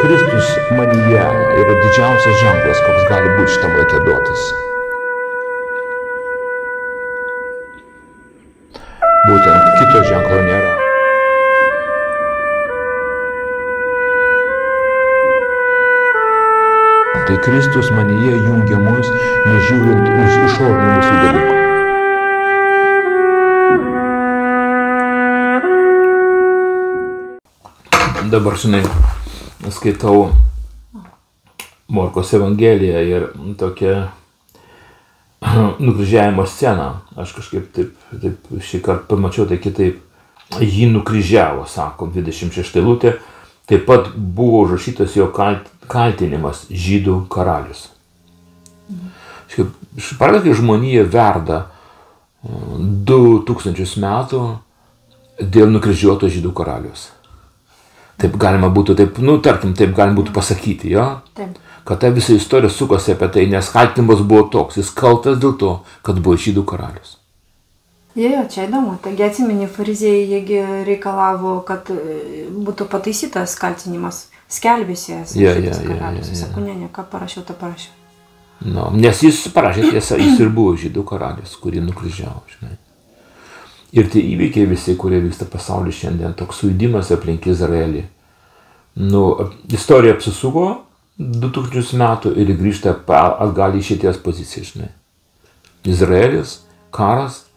Kristus manyje yra didžiausias ženklas, koks gali būti šitam laike duotas. Būtent kito ženklo nėra. Tai Kristus manyje jungia mus, nežiūrint už išorinių visų dalykų. Dabar, žinai, skaitau Morkos Evangeliją ir tokią nukryžiavimo sceną. Aš kažkaip taip šį kartą pamačiau tai kitaip. Jį nukryžiavo, sako 26 eilutė. Taip pat buvo užrašytas jo kaltinimas žydų karalius. Praktiškai žmonija verda 2000 metų dėl nukryžiuoto žydų karalius. Taip galima būtų, taip galima būtų pasakyti, jo? Taip. Kad ta visa istorija sukosi apie tai, nes kaltinimas buvo toks, jis kaltas dėl to, kad buvo žydų karalius. Jo, čia įdomu. Taigi atsimeni, fariziejai, jiegi reikalavo, kad būtų pataisytas kaltinimas, skelbėsės žydų karalius. Jis sako, ne, ką parašiau, tą parašiau. No, nes jis parašė tiesą, jis ir buvo žydų karalius, kurį nukryžiavo, žinai. Ir tie įvykiai visi, kurie vyksta pasaulyje šiandien, toks sujudimas aplink Izraelį. Istorija apsisuko 2000 metų ir grįžta atgal į šities poziciją, žinai. Izraelis, karas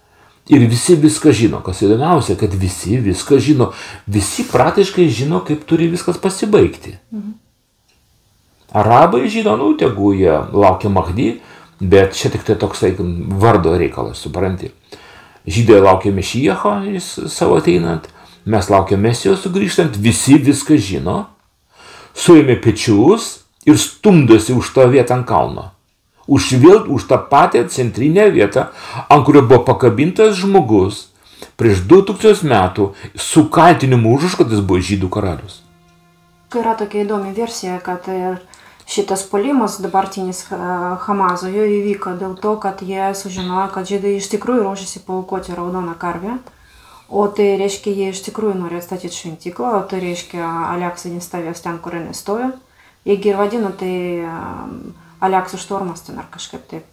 ir visi viską žino. Kas įdomiausia, kad visi viską žino. Visi praktiškai žino, kaip turi viskas pasibaigti. Arabai žino, tegu jie laukia Mahdi, bet čia tik tai toksai vardo reikalas, supranti. Žydai laukia Mešiacho savo ateinant, mes laukia Mesijos sugrįžtant, visi viską žino, suėmė pečius ir stumdosi už tą vietą ant kalno. Už tą patį centrinę vietą, ant kurio buvo pakabintas žmogus prieš 2000 metų su kaltinimu už, kad jis buvo žydų karalius. Yra tokia įdomi versija, kad šitas puolimas dabartinis Hamazo jo įvyko dėl to, kad jie sužinojo, kad žydai iš tikrųjų ruošiasi paaukoti raudoną karvę, o tai reiškia, jie iš tikrųjų nori atstatyti šventyklą, o tai reiškia, Aleksai nestovės ten, kur nestojo. Jiegi ir vadino tai Aleksų štormas ten ar kažkaip taip.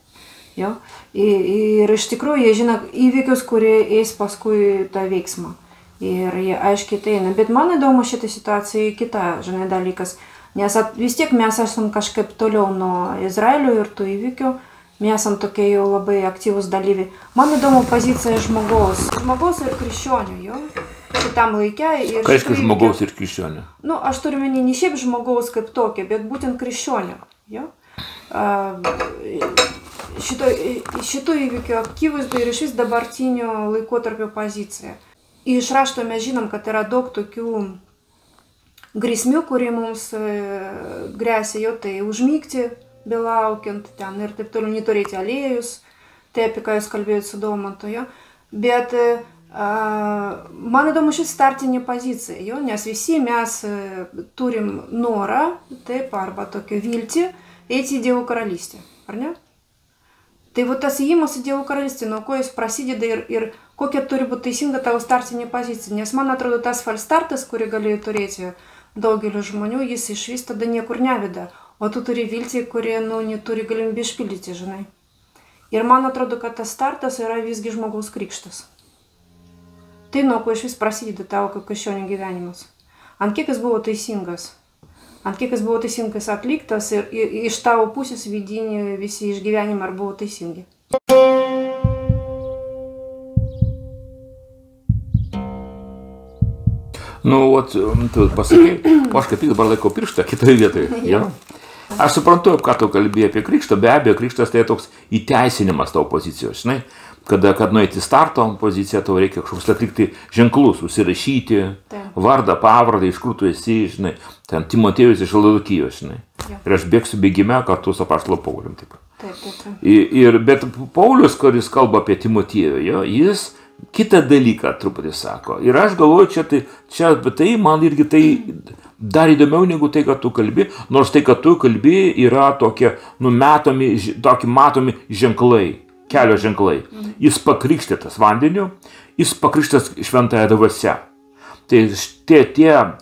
Jo? Ir iš tikrųjų jie žino įvykius, kurie eis paskui tą veiksmą. Ir jie aiškiai tai eina. Bet man įdomu šitą situaciją kita, žinai, dalykas. Nes vis tiek mes esam kažkaip toliau nuo Izraelio ir tų įvykių. Mes esam tokie jau labai aktyvūs dalyviai. Man įdomu pozicija žmogaus ir krikščionių, jo? Šitam laikė. Ką reiškia žmogaus ir krikščionių? Aš turiu menį ne šiaip žmogaus kaip tokia, bet būtent krikščionių, jo? Šito įvykio aktyvaizdų ir iš vis dabartinio laikotarpio pozicija. Iš rašto mes žinom, kad yra daug tokių grėsmių, kurie mums grėsia, jo, tai užmygti, belaukiant ten ir taip toliau, neturėti aliejus, tai apie ką jūs kalbėjot su Daumantu, jo. Bet man įdomu šis startinė pozicija, jo, nes visi mes turim norą, taip, arba tokią viltį, eiti į Dievo karalystę, ar ne? Tai tas įėjimas į Dievo karalystę, nuo ko jis prasideda ir kokia turi būti teisinga tavo startinė pozicija. Nes man atrodo, tas falstartas, kurį galėjo turėti daugelio žmonių, jis iš vis tada niekur neveda. O tu turi viltį, kurie, neturi galimybę išpildyti, žinai. Ir man atrodo, kad tas startas yra visgi žmogaus krikštas. Tai nuo ko iš vis prasideda tavo kaip krikščionio gyvenimas. Ant kiek jis buvo teisingas. Ant kiek jis buvo teisingas atliktas ir iš tavo pusės vidinį visi išgyvenimai ar buvo teisingi. Tu pasakei, aš kaip tik dabar laikau pirštą kitoje vietoje. Ja? Aš suprantu, ką tu kalbėjai apie krikštą, be abejo, krikštas tai toks įteisinimas tavo pozicijos, žinai. Kad nueiti starto poziciją, tau reikia kažkoks atlikti ženklus, užsirašyti, vardą, pavardę, iš kur tu esi, žinai, ten Timotiejus iš Laudikijos, žinai. Ir aš bėgsiu bėgime kartu su apaštalo Paulium. Bet Paulius, kuris kalba apie Timotiejų, jis kitą dalyką truputį sako. Ir aš galvoju, tai man irgi tai dar įdomiau negu tai, kad tu kalbi, nors tai, kad tu kalbi, yra tokie matomi ženklai. Kelio ženklai. Jis pakrikštytas vandeniu, jis pakrikštytas šventąja dvasia. Tai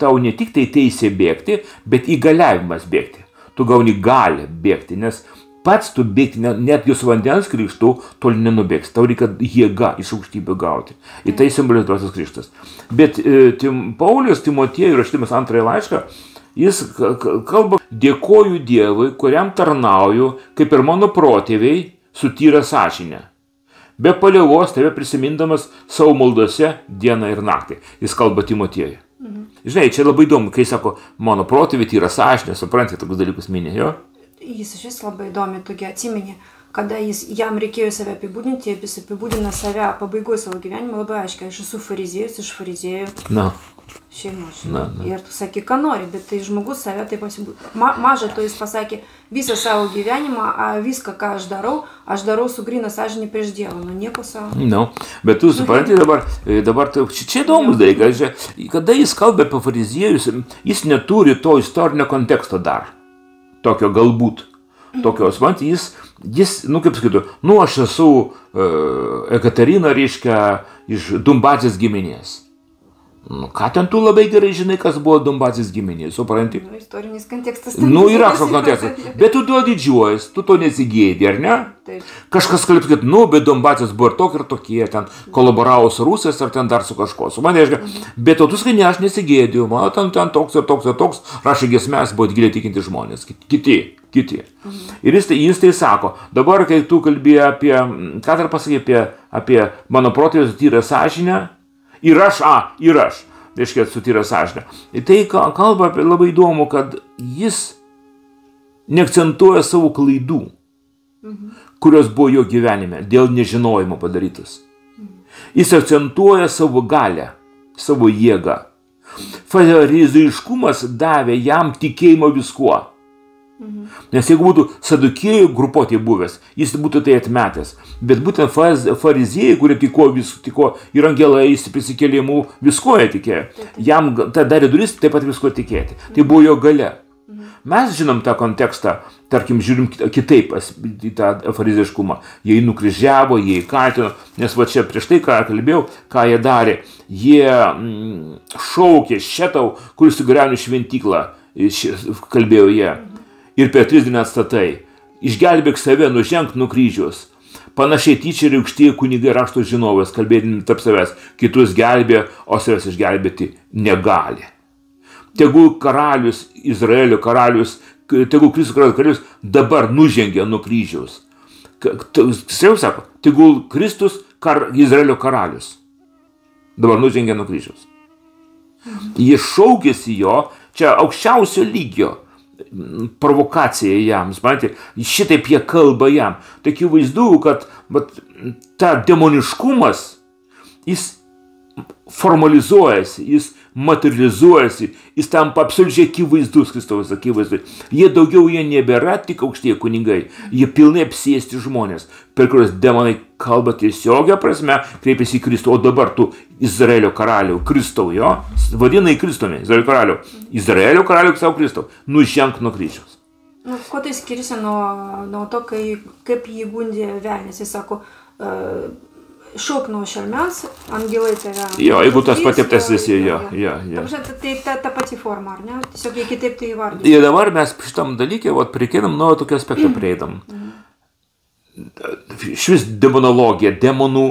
tau ne tik tai teisė bėgti, bet įgaliavimas bėgti. Tu gauni gali bėgti, nes pats tu bėgti, netgi su vandens krikštu, toli nenubėgs. Tau reikia jėga iš aukštybių gauti. Ir tai simbolizuotas krikštas. Bet Paulius Timotiejui rašydamas antrąjį laišką, jis kalba, dėkoju Dievui, kuriam tarnauju, kaip ir mano protėviai, su tyra sąžine. Be palievos tave prisimindamas savo maldose dieną ir naktį. Jis kalba Timotiejui. Žinai, čia labai įdomu, kai sako, mano protėviai tyra sąžinė, suprantate, tokius dalykus minė, jo? Jis iš labai įdomi tokia atsiminė, kada jam reikėjo save apibūdinti, jis apibūdina save pabaigoje savo gyvenimą labai aiškiai, aš esu fariziejus, iš fariziejų šeimos. Ir tu sakai, ką nori, bet tai žmogus save taip pasibūdina. Maža to jis pasakė, visą savo gyvenimą, viską, ką aš darau su gryna sąžinė prieš Dievą, nieko savo. Bet tu supranti dabar čia įdomus dalykas, kada jis kalba apie fariziejus, jis neturi to istorinio konteksto dar. Tokio galbūt. Tokio, supranti, jis, kaip sakytų, aš esu Ekaterina, reiškia, iš Dumbadzės giminės. Ką ten tu labai gerai žinai, kas buvo Dumbadzės giminės, supranti? Istorinis kontekstas. Yra kažkoks kontekstas. Bet tu tuo didžiuojas, tu to nesigėdi, ar ne? Taip. Kažkas kalbės, kad, bet Dumbadzės buvo ir tokie, ten kolaboravo su Rusijos, ar ten dar su kažko. Bet tu sakai, ne, aš nesigėdėjau, man ten toks ir toks, rašė giesmes, buvo giliai tikinti žmonės, kiti. Ir jis tai sako, dabar, kai tu kalbėjai apie, ką dar pasakė, apie mano protėvius tyrą sąžinę, ir aš, reiškia, su tyra sąžinė. Ir tai kalba apie labai įdomu, kad jis neakcentuoja savo klaidų, kurios buvo jo gyvenime, dėl nežinojimo padarytas. Jis akcentuoja savo galę, savo jėgą. Farizaiškumas davė jam tikėjimo viskuo. Nes jeigu būtų sadukėjų grupuotė buvęs, jis būtų tai atmetęs. Bet būtent fariziejai, kurie tiko ir angelais, prisikėlimų, visko tikėjo. Jam tai darė duris taip pat visko tikėti. Tai buvo jo galia. Mes žinom tą kontekstą, tarkim, žiūrim kitaip į tą farizaiškumą. Jie nukryžiavo, jie įkaltino, nes va čia prieš tai, ką kalbėjau, ką jie darė. Jie šaukė Šetau, kuris sugriauna šventyklą, kalbėjo jie. Ir per 3 dienas atstatai. Išgelbėk save, nuženk nuo kryžiaus. Panašiai tyčia ir aukštieji kunigai rašto žinovas, kalbėdami tarp savęs, kitus gelbė, o savęs išgelbėti negali. Tegul karalius, Izraelio karalius, tegul Kristus karalius dabar nužengia nuo kryžiaus. Sako, tegul Kristus Izraelio karalius dabar nužengia nuo kryžiaus. Jie šaukėsi jo, čia aukščiausio lygio provokacija jam, šitaip jie kalba jam. Tokių vaizdų, kad ta demoniškumas, jis formalizuojasi, jis materializuojasi, jis tampa absoliučiai akivaizdus, Kristaus akivaizdui. Jie nebėra tik aukštieji kunigai, jie pilnai apsėsti žmonės, per kuriuos demonai kalba tiesiogia prasme, kreipiasi į Kristų, o dabar tu Izraelio karalių, Kristau, jo, vadina į Kristumi, Izraelio karalių savo Kristau, nuženk nuo kryžiaus. Kuo tai skiriasi nuo to, kaip jį gundė velnias, jis sako, šauk nuo šelmens, angelai tave... Jo, jeigu tas pateptas visi, jo. Tai ta pati forma, ar ne? Tiesiog jie kitaip tai įvardė. Ir dabar mes šitam dalykė, prikėdam, nuo tokio aspekto prieidam. Švis demonologija, demonų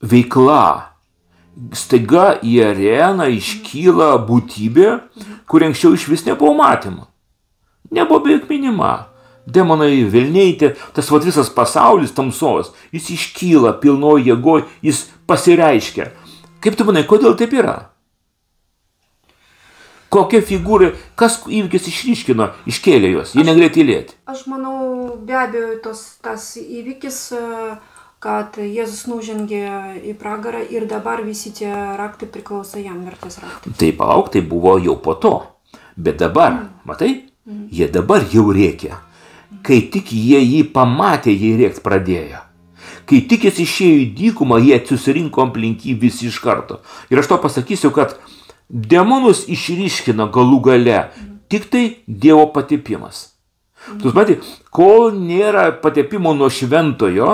veikla. Staiga į areną iškyla būtybė, kur anksčiau iš vis nebuvo matyma. Nebuvo beveik minima. Demonai, velniai, tas visas pasaulis tamsos, jis iškyla pilnoje jėgoje, jis pasireiškia. Kaip tu manai, kodėl taip yra? Kokia figūra, kas įvykis išryškino, iškėlė juos, jie negalėjo tylėti? Aš manau, be abejo, tas įvykis, kad Jėzus nužengė į pragarą ir dabar visi tie raktai priklauso jam, mirties raktai. Tai palauk, tai buvo jau po to. Bet dabar, matai, jie dabar jau rėkia. Kai tik jie jį pamatė, jie rėkt pradėjo. Kai tik jis išėjo į dykumą, jie susirinko aplink jį visi iš karto. Ir aš to pasakysiu, kad demonus išryškina galų gale tik tai Dievo patepimas. Tu supranti, kol nėra patepimo nuo šventojo,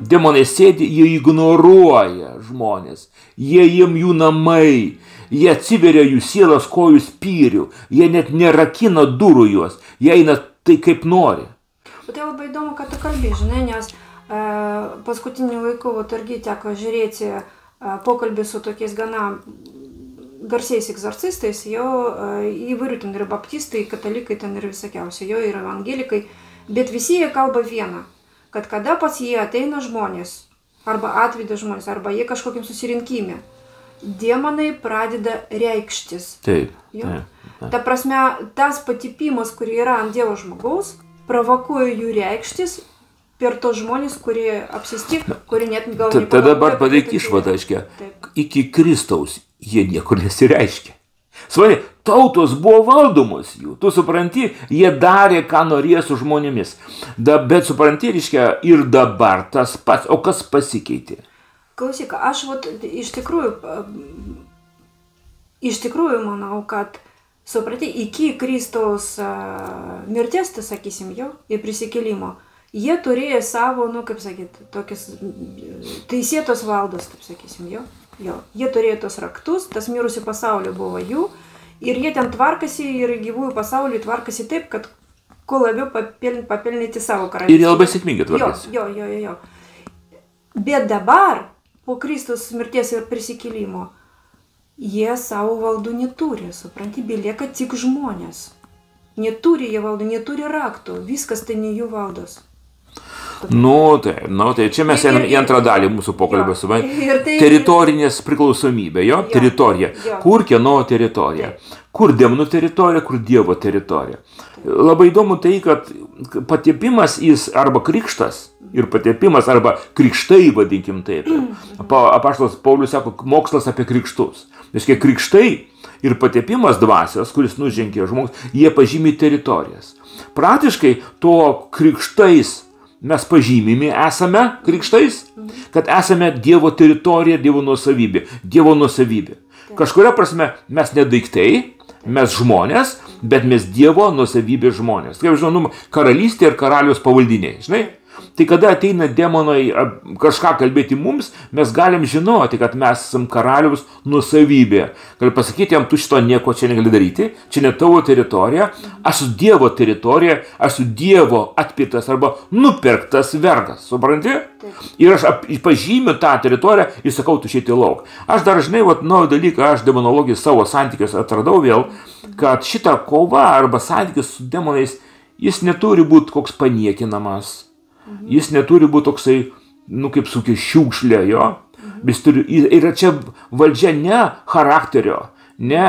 demonai sėdi, jie ignoruoja žmonės, jie jiem jų namai, Jie atsiveria jų sielos kojų spyrių, jie net nerakina durų juos, jie eina tai kaip nori. O tai labai įdomu, kad tu kalbi, žinai, nes paskutiniu laiku irgi teko žiūrėti pokalbį su tokiais gana garsiais egzorcistais, jo įvairių ten ir baptistai, katalikai ten ir visokiausi, jo ir evangelikai, bet visi jie kalba vieną, kad kada pas jie ateina žmonės, arba atveda žmonės, arba jie kažkokiam susirinkime, demonai pradeda reikštis. Taip. Ta prasme, tas patipimas, kurį yra ant Dievo žmogaus, provokuoja jų reikštis per tos žmonės, kurie apsisti, kurie net gal nepagalvoja. Tada dabar padaryk išvadą, aiškia, iki Kristaus jie niekur nesireiškia. Svai, tautos buvo valdomos jų, tu supranti, jie darė, ką norėjo su žmonėmis. Bet supranti, reiškia, ir dabar tas pats, o kas pasikeitė? Klausyk, aš iš tikrųjų manau, kad, supranti, iki Kristaus mirties, tai sakysim, jo, ir prisikėlimo, jie turėjo savo, kaip sakyti, tokias teisėtos valdos, taip sakysim, jo. Jie turėjo tos raktus, tas mirusių pasaulio buvo jų, ir jie ten tvarkasi ir gyvųjų pasaulių tvarkasi taip, kad kuo labiau papelnyti savo karalystę. Ir jie labai sėkmingai tvarkasi. Jo. Bet dabar, po Kristus mirties ir prisikėlimo, jie savo valdų neturi, supranti, belieka tik žmonės. Neturi jie valdų, neturi raktų, viskas tai ne jų valdos. Tai čia mes einam į antrą dalį mūsų pokalbio su teritorinės priklausomybė, jo, teritorija. Kur kieno teritorija? Kur demonų teritorija, kur Dievo teritorija. Labai įdomu tai, kad patepimas jis arba krikštas ir patepimas arba krikštai, vadinkim taip. Apaštalas Paulius sako, mokslas apie krikštus. Reiškia, krikštai ir patepimas dvasios, kuris nužengė žmogus, jie pažymi teritorijas. Praktiškai to krikštais mes pažymimi esame krikštais, kad esame Dievo teritorija, Dievo nuosavybė. Kažkuria prasme mes ne daiktai, mes žmonės, bet mes Dievo nuosavybė žmonės. Kaip žinau, karalystė ir karalius pavaldiniai, žinai? Tai kada ateina demonai kažką kalbėti mums, mes galim žinoti, kad mes esam karaliaus nuosavybė. Gali pasakyti jam, tu šito nieko čia negali daryti, čia ne tavo teritorija, aš su Dievo teritorija, aš su Dievo atpirktas arba nupirktas vergas, supranti? Ir aš pažymiu tą teritoriją ir sakau, tu išeiti lauk. Aš dar žinai, naują dalyką, aš demonologijai savo santykius atradau vėl, kad šita kova arba santykis su demonais, jis neturi būti koks paniekinamas. Jis neturi būti toksai, kaip sukia šiukšlė, jo. Ir čia valdžia ne charakterio, ne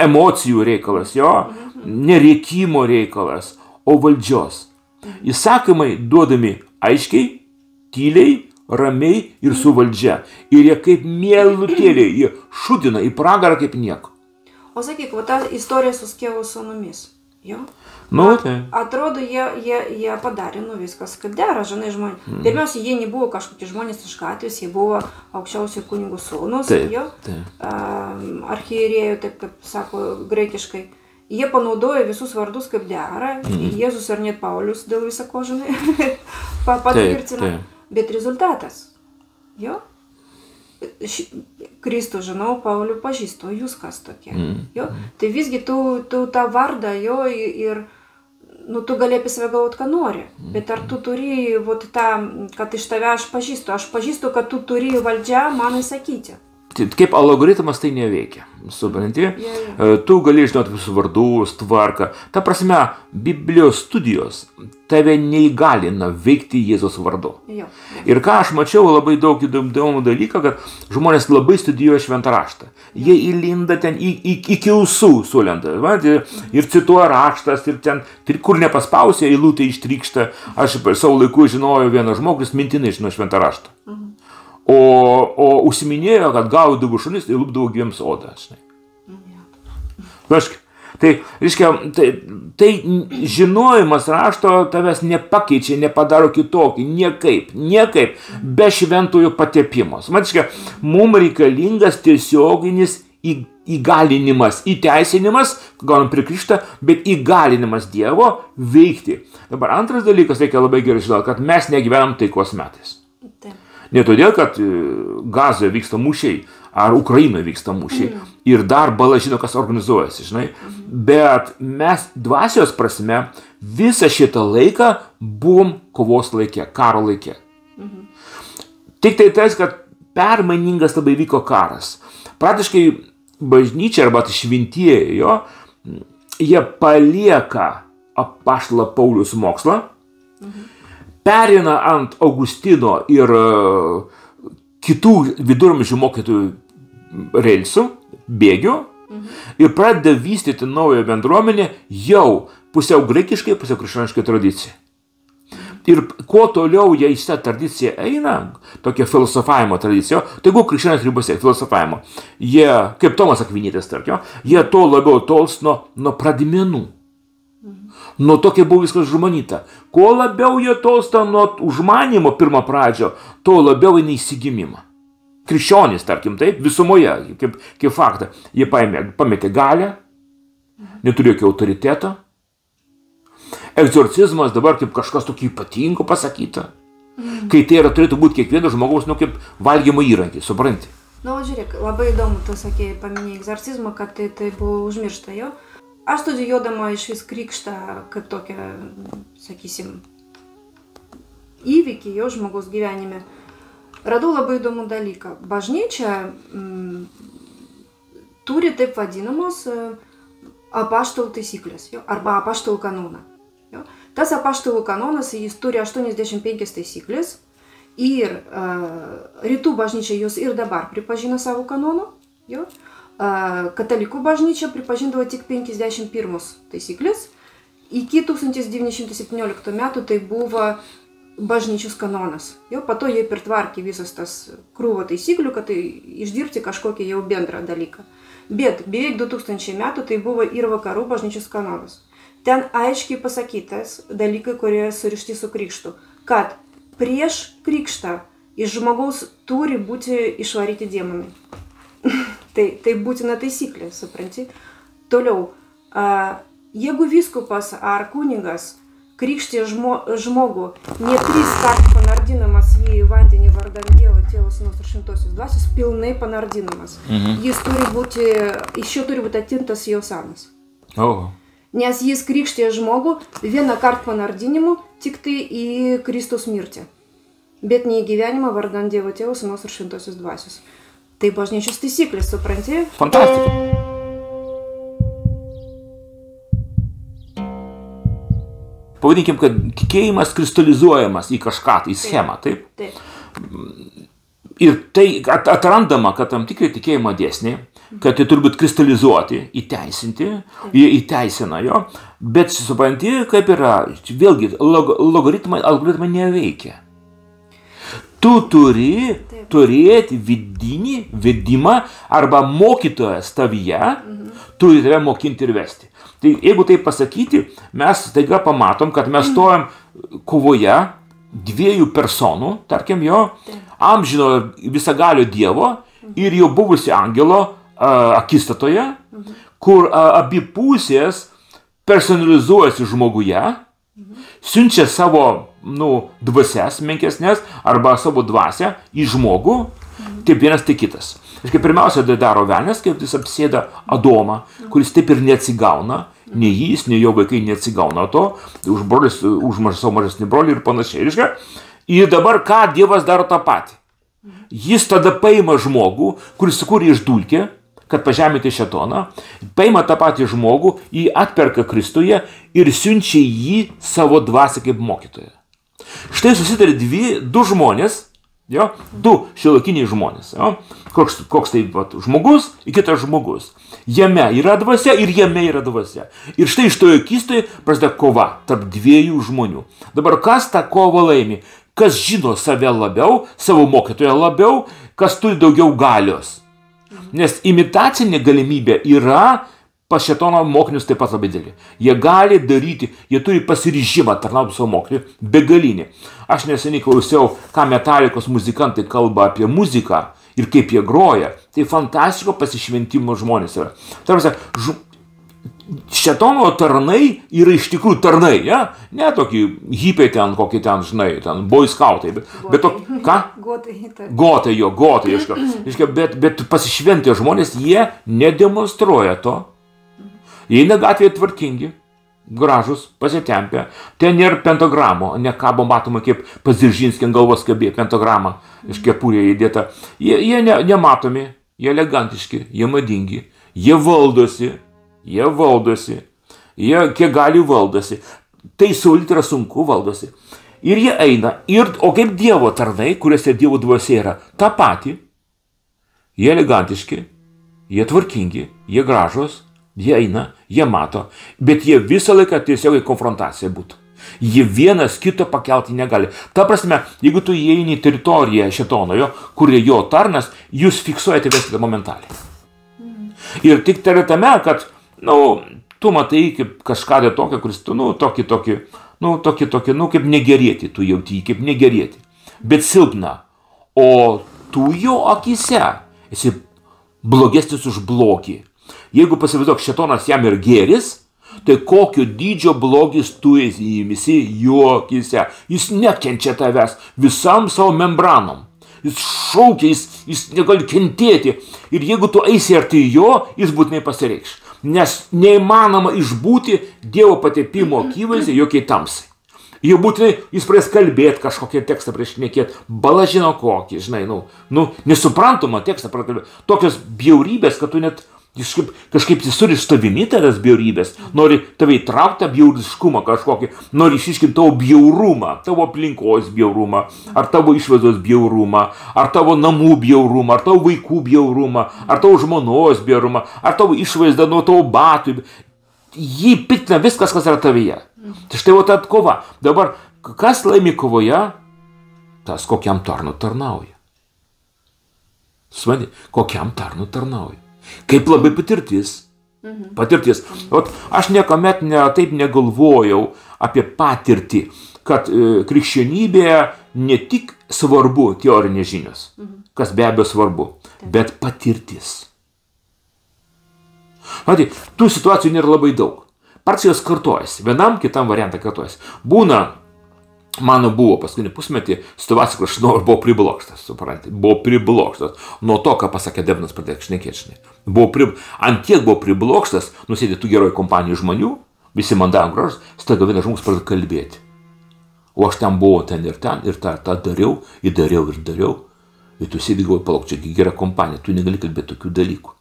emocijų reikalas, jo, ne rėkimo reikalas, o valdžios. Įsakymai duodami aiškiai, tyliai, ramiai ir su valdžia. Ir jie kaip mielutėliai, jie šudina į pragarą kaip nieko. O sakyk, ta istorija su Skėvo sūnumis, jo? Atrodo, jie padarė, viskas kaip dera, žinai, žmonės. Pirmiausia, jie nebuvo kažkokie žmonės iš gatvės, jie buvo aukščiausių kunigų sūnus, archierėjų, taip kaip sako graikiškai. Jie panaudojo visus vardus kaip dera, Jėzus ir net Paulius dėl visako, žinai, patvirtina. Bet rezultatas, jo, Kristų žinau, Paulių pažįstu, jūs kas tokie. Tai visgi tu tą vardą jo ir tu gali apie save galvoti, ką nori, bet ar tu turi tą, kad iš tave aš pažįstu, kad tu turi valdžią man įsakyti. Kaip algoritmas tai neveikia, supranti? Tu gali žinoti visus vardus, tvarką. Ta prasme, Biblijos studijos tave neįgalina veikti Jėzaus vardu. Ir ką aš mačiau labai daug įdomų dalyką, kad žmonės labai studijuoja šventą raštą. Jie įlinda ten iki ausų sulenda. Ir cituoja raštas, ir ten, kur nepaspausia, eilutė ištrykšta. Aš savo laiku žinojau vieną žmogus, mintinai žino šventą raštą. O užsiminėjo, kad gaudavo šunis ir lupdavo gyviems odą. Tai, reiškia, tai žinojimas rašto tavęs nepakeičia, nepadaro kitokį, niekaip, be šventojo patepimos. Matiškia, mums reikalingas tiesioginis įgalinimas, įteisinimas, gaunam prikrikštą, bet įgalinimas Dievo veikti. Dabar antras dalykas reikia labai gerai žinoti, kad mes negyvenam taikos metais. Ne todėl, kad Gazoje vyksta mūšiai, ar Ukrainoje vyksta mūšiai. Ir dar bala žino, kas organizuojasi, žinai. Bet mes dvasios prasme visą šitą laiką buvom kovos laikė, karo laikė. Tik tai tais, kad permainingas labai vyko karas. Praktiškai bažnyčia arba šventieji, jie palieka apaštalą Pauliaus mokslą, perina ant Augustino ir kitų viduramžių mokytojų reilsų, bėgių, ir pradeda vystyti naują bendruomenę jau pusiau graikiškai, pusiau krikščioniškai tradicijai. Ir kuo toliau jie į šitą tradiciją eina, tokia filosofavimo tradicija, tai buvo krikščionės ribose, filosofavimo, jie, kaip Tomas Akvinietis, tarkim, jie to labiau tols nuo pradmenų. Nuo to, kaip buvo viskas užmanyta. Kuo labiau jie tolsta nuo užmanymo pirmo pradžio, to labiau eina įsigimimą. Krikščionys, tarkim, taip, visumoje, kaip faktą, jie pametė galę, neturi jokio autoriteto. Egzorcizmas dabar kaip kažkas tokio ypatingo pasakyta. Kai tai turėtų būti kiekvieno žmogaus, kaip valgymo įrankis, supranti? Na, žiūrėk, labai įdomu, tu sakėjai, paminėjai egzorcizmą, kad tai buvo užmiršta jo. Aš studijuodama iš vis krikštą, kaip tokia, sakysim, įvykį jo žmogaus gyvenime, radau labai įdomų dalyką. Bažnyčia turi taip vadinamos apaštalų taisyklės, arba apaštalų kanoną. Tas apaštalų kanonas, jis turi 85 taisyklės ir rytų bažnyčia jos ir dabar pripažino savo kanonu. Katalikų bažnyčia pripažindavo tik 51 taisyklės. Iki 1917 metų tai buvo bažnyčios kanonas. Po to jie pritvarkė visas tas krūvo taisyklių, kad tai išdirbti kažkokį jau bendrą dalyką. Bet beveik 2000 metų tai buvo ir vakarų bažnyčios kanonas. Ten aiškiai pasakytas dalykai, kurie surišti su krikštu, kad prieš krikštą iš žmogaus turi būti išvaryti demonai. Tai būtina taisyklė, supranti. Toliau, jeigu vyskupas ar kunigas krikštė žmogų, ne 3 kartų panardinamas jį į vandenį vardan Dievo, Tėvo, Sūnaus ir Šventosios Dvasios, pilnai panardinamas. Jis turi būti, iš jo turi būti atimtas jo sanas. Nes jis krikštė žmogų vieną kartą panardinimu tik tai į Kristaus mirtį. Bet ne į gyvenimą vardan Dievo, Tėvo, Sūnaus ir Šventosios Dvasios. Tai bažnyčios taisyklės, supranti? Fantastika. Pavadinkim, kad tikėjimas kristalizuojamas į kažką, į schemą, taip? Taip. Ir tai atrandama, kad tam tikrai tikėjimo dėsniai, kad tai turi būti kristalizuoti, įteisinti, įteisina jo, bet supranti, kaip yra, vėlgi, algoritmai neveikia. Tu turi turėti vidinį vedimą arba mokytojas tavyje, turi tave mokinti ir vesti. Tai jeigu tai pasakyti, mes staiga pamatom, kad mes stojam kovoje dviejų personų, tarkim jo, amžino visagalio Dievo ir jo buvusi angelo akistatoje, kur abi pusės personalizuojasi žmoguje, siunčia savo dvasias menkesnės arba savo dvasią į žmogų, taip vienas, tai kitas. Pirmiausia, tai daro velnias, kaip jis apsėda Adomą, kuris taip ir neatsigauna, nei jis, nei jo vaikai neatsigauna to, už savo mažesnį brolį ir panašiai. Ir dabar ką Dievas daro tą patį? Jis tada paima žmogų, kuris sukūrė iš dulkė, kad pažeminti šėtoną, paima tą patį žmogų, jį atperka Kristuje ir siunčia jį savo dvasią kaip mokytoją. Štai susidarė du žmonės, du šiuolaikiniai žmonės. Koks tai žmogus ir kitas žmogus. Jame yra dvasia ir jame yra dvasia. Ir štai iš toje akistoje prasideda kova tarp dviejų žmonių. Dabar kas tą kovą laimi? Kas žino save labiau, savo mokytoją labiau, kas turi daugiau galios. Nes imitacinė galimybė yra pas šėtono mokinius taip pat labai didelė. Jie gali daryti, jie turi pasiryžimą tarnauti savo mokytojui begalinį. Aš neseniai klausiau, ką Metalikos muzikantai kalba apie muziką ir kaip jie groja. Tai fantastiško pasišventimo žmonės yra. Tarsi, šėtono tarnai yra iš tikrųjų tarnai, ja? Ne tokį hipiai ten, kokį ten, žinai, ten boy scoutai, bet to, ką? Gotai, bet pasišventę žmonės, jie nedemonstruoja to. Jie eina gatvėje tvarkingi, gražus, pasitempę, ten nėra pentagramų, ne kabo matoma, kaip pas Dzeržinskį ant galvos kabė pentagramą, iš kepurėje įdėta. Jie nematomi, jie elegantiški, jie madingi, jie valdosi, jie kiek gali valdosi. Tai suvalyti yra sunku, valdosi. Ir jie eina, o kaip Dievo tarnai, kuriuose Dievo dvasia yra, tą patį, jie elegantiški, jie tvarkingi, jie gražus, jie eina, jie mato, bet jie visą laiką tiesiog į konfrontaciją būtų. Jie vienas kito pakelti negali. Ta prasme, jeigu tu įeini į teritoriją šėtono, kurie jo tarnas, jūs fiksuojate viską momentaliai. Ir tik tai yra tame, kad, tu matai kaip kažką tokio, kuris, tokį, kaip negerėti, tu jauti, kaip negerėti, bet silpna. O tu jo akise esi blogesnis už blogį. Jeigu pasivaizduok, šėtonas jam ir gėris, tai kokio dydžio blogis tu esi jo akise. Jis nekenčia tavęs visam savo membranom. Jis šaukia, jis negali kentėti. Ir jeigu tu eisi arti jo, jis būtinai pasireikš. Nes neįmanoma išbūti Dievo patepimo akivaizdžiai jokiai tamsai. Jau būtinai jis pradės kalbėti kažkokią tekstą prieš šnekėti, balažino kokį, žinai, nesuprantamą tekstą prakalbėti. Tokios bjaurybės, kad tu net kažkaip jis turi stovimi tas bjaurybės, nori tave įtraukti bjauriškumą kažkokį, nori išiškinti tavo bjaurumą, tavo aplinkos bjaurumą, ar tavo išvaizdos bjaurumą, ar tavo namų bjaurumą, ar tavo vaikų bjaurumą, ar tavo žmonos bjaurumą, ar tavo išvaizdą nuo tavo batų. Jį piktina viskas, kas yra tavyje. Tai štai ta kova. Dabar, kas laimi kovoje? Tas, kokiam tarnu tarnauja. Svadi, kokiam tarnu tarnauja. Kaip labai patirtis. Aš niekuomet taip negalvojau apie patirtį, kad krikščionybėje ne tik svarbu teorinės žinios, kas be abejo svarbu, bet patirtis. Tų situacijų nėra labai daug. Partijos kartojasi, vienam kitam variantą kartojasi. Mano buvo paskutinį pusmetį situacija, kur aš buvau priblokštas, suprantate, buvau priblokštas nuo to, ką pasakė Devinas pradėk šnekėti. Ant tiek buvau priblokštas, nusėdė tų geroj kompanijų žmonių, visi mandagų gražus, staiga vienas žmogus pradėjo kalbėti. O aš ten buvau ten ir tą dariau, ir tu sėdi galvoji, palauk, čia gera kompanija, tu negali kalbėti tokių dalykų.